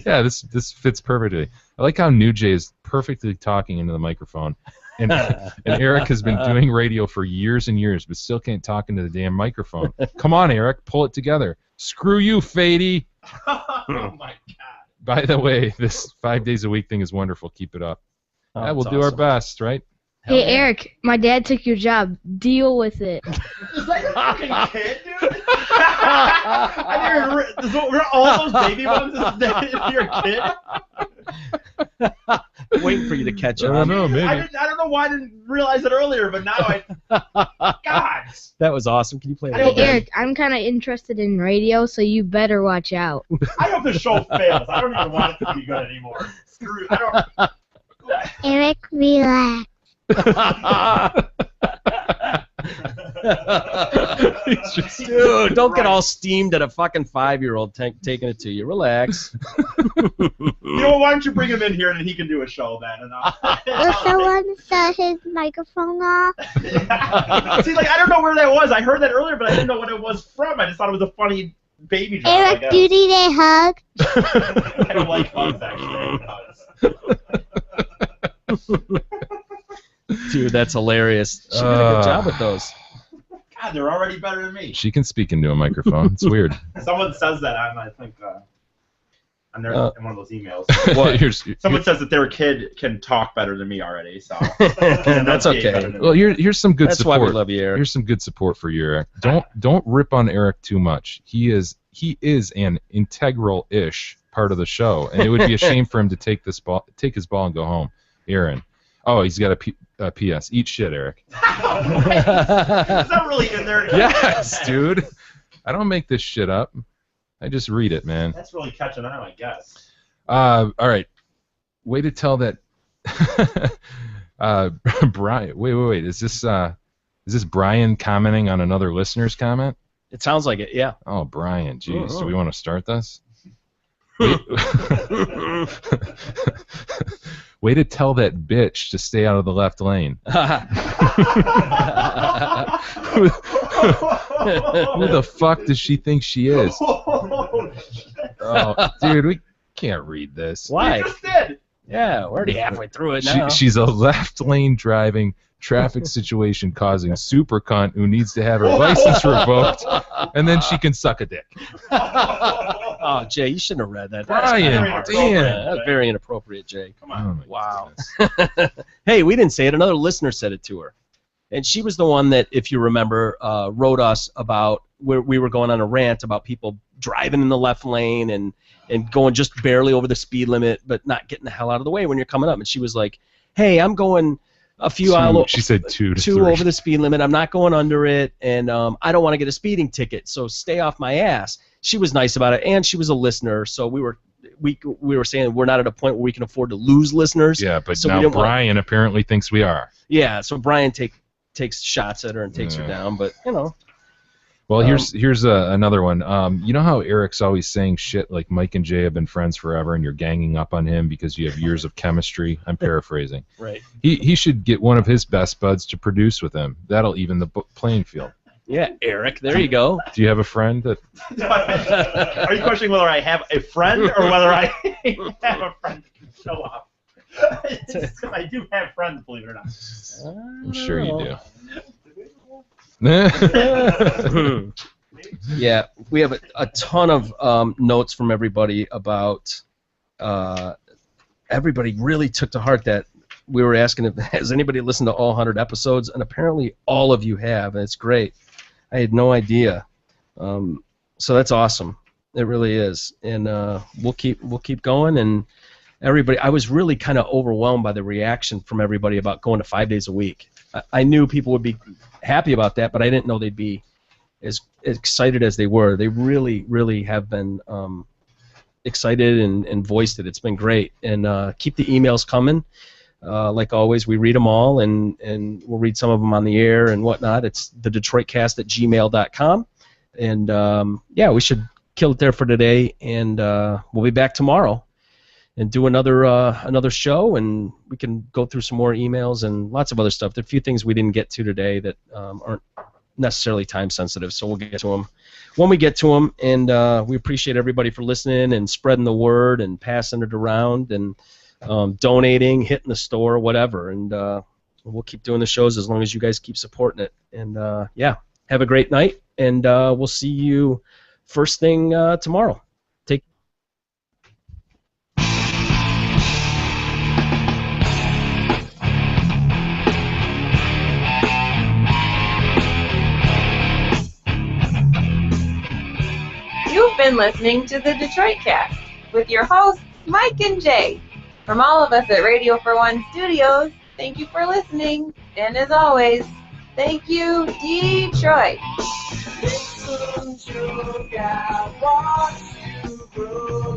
Yeah, this fits perfectly. I like how New Jay is perfectly talking into the microphone, and Eric has been doing radio for years and years, but still can't talk into the damn microphone. Come on, Eric, pull it together. Screw you, Fady. Oh my God. By the way, this 5 days a week thing is wonderful. Keep it up. Oh, Yeah, we'll that's do our awesome. best, right? Hey, Eric, my dad took your job. Deal with it. Is that your fucking kid, dude? I didn't even were all those baby ones is your kid? Waiting for you to catch I up. don't know, maybe. I don't know why I didn't realize it earlier, but now God. That was awesome. Can you play Hey, that? Eric, I'm kind of interested in radio, so you better watch out. I hope the show fails. I don't even want it to be good anymore. Screw it. I don't. Eric, relax. Dude, don't get all steamed at a fucking 5-year-old taking it to you. Relax. You know, why don't you bring him in here and he can do a show then? And Will someone set his microphone off? See, like, I don't know where that was. I heard that earlier, but I didn't know what it was from. I just thought it was a funny baby joke. Eric, do you need a hug? I don't like hugs, actually. Dude, that's hilarious. She did a good job with those. God, they're already better than me. She can speak into a microphone. It's weird. Someone says that on, I think, on their, in one of those emails. What? Someone says that their kid can talk better than me already, so. That's okay. Well, here's some good That's support. why we love you, Eric. Here's some good support for you, Eric. Don't rip on Eric too much. He is an integral-ish part of the show, and it would be a shame for him to take his ball and go home. Aaron. Oh, he's got a PS. Eat shit, Eric. Is that really in there? Yes, dude. I don't make this shit up. I just read it, man. That's really catching on, I guess. All right. Way to tell that. Brian. Wait. Is this Brian commenting on another listener's comment? It sounds like it, yeah. Oh, Brian. Jeez. Oh. Do we want to start this? Way to tell that bitch to stay out of the left lane. Who the fuck does she think she is? Oh, dude, we can't read this. Why? You just did. Yeah, we're already halfway through it now. She's a left lane driving, traffic situation causing super cunt who needs to have her license revoked, and then she can suck a dick. Oh, Jay, you shouldn't have read that. Brian, damn. That's very inappropriate, Jay. Come on. Oh, Wow. Hey, we didn't say it. Another listener said it to her. And she was the one that, if you remember, wrote us about where we were going on a rant about people driving in the left lane and going just barely over the speed limit, but not getting the hell out of the way when you're coming up. And she was like, hey, I'm going a few She said two to two three. over the speed limit. I'm not going under it, and I don't want to get a speeding ticket, so stay off my ass. She was nice about it, and she was a listener, so we were saying we're not at a point where we can afford to lose listeners. Yeah, but so now Brian apparently thinks we are. Yeah, so Brian takes shots at her and takes her down, but you know. Well, here's another one. You know how Eric's always saying shit like Mike and Jay have been friends forever, and you're ganging up on him because you have years of chemistry. I'm paraphrasing. Right. He should get one of his best buds to produce with him. That'll even the playing field. Yeah, Eric. There you go. Do you have a friend that? Are you questioning whether I have a friend or whether I have a friend that can show up? I do have friends, believe it or not. I'm sure you do. Yeah, we have a ton of notes from everybody about. Everybody really took to heart that we were asking if has anybody listened to all 100 episodes, and apparently all of you have, and it's great. I had no idea, so that's awesome. It really is, and we'll keep going. And everybody, I was really kind of overwhelmed by the reaction from everybody about going to 5 days a week. I knew people would be happy about that, but I didn't know they'd be as excited as they were. They really, really have been excited and voiced it. It's been great, and keep the emails coming. Like always, we read them all, and we'll read some of them on the air and whatnot. It's thedetroitcast@gmail.com, and yeah, we should kill it there for today, and we'll be back tomorrow and do another show, and we can go through some more emails and lots of other stuff. There are a few things we didn't get to today that aren't necessarily time sensitive, so we'll get to them when we get to them, and we appreciate everybody for listening and spreading the word and passing it around and donating, hitting the store, whatever, and we'll keep doing the shows as long as you guys keep supporting it. And yeah, have a great night, and we'll see you first thing tomorrow. You've been listening to the Detroit Cast with your hosts, Mike and Jay. From all of us at Radio for One Studios, thank you for listening. And as always, thank you, Detroit. Listen to God, watch you grow.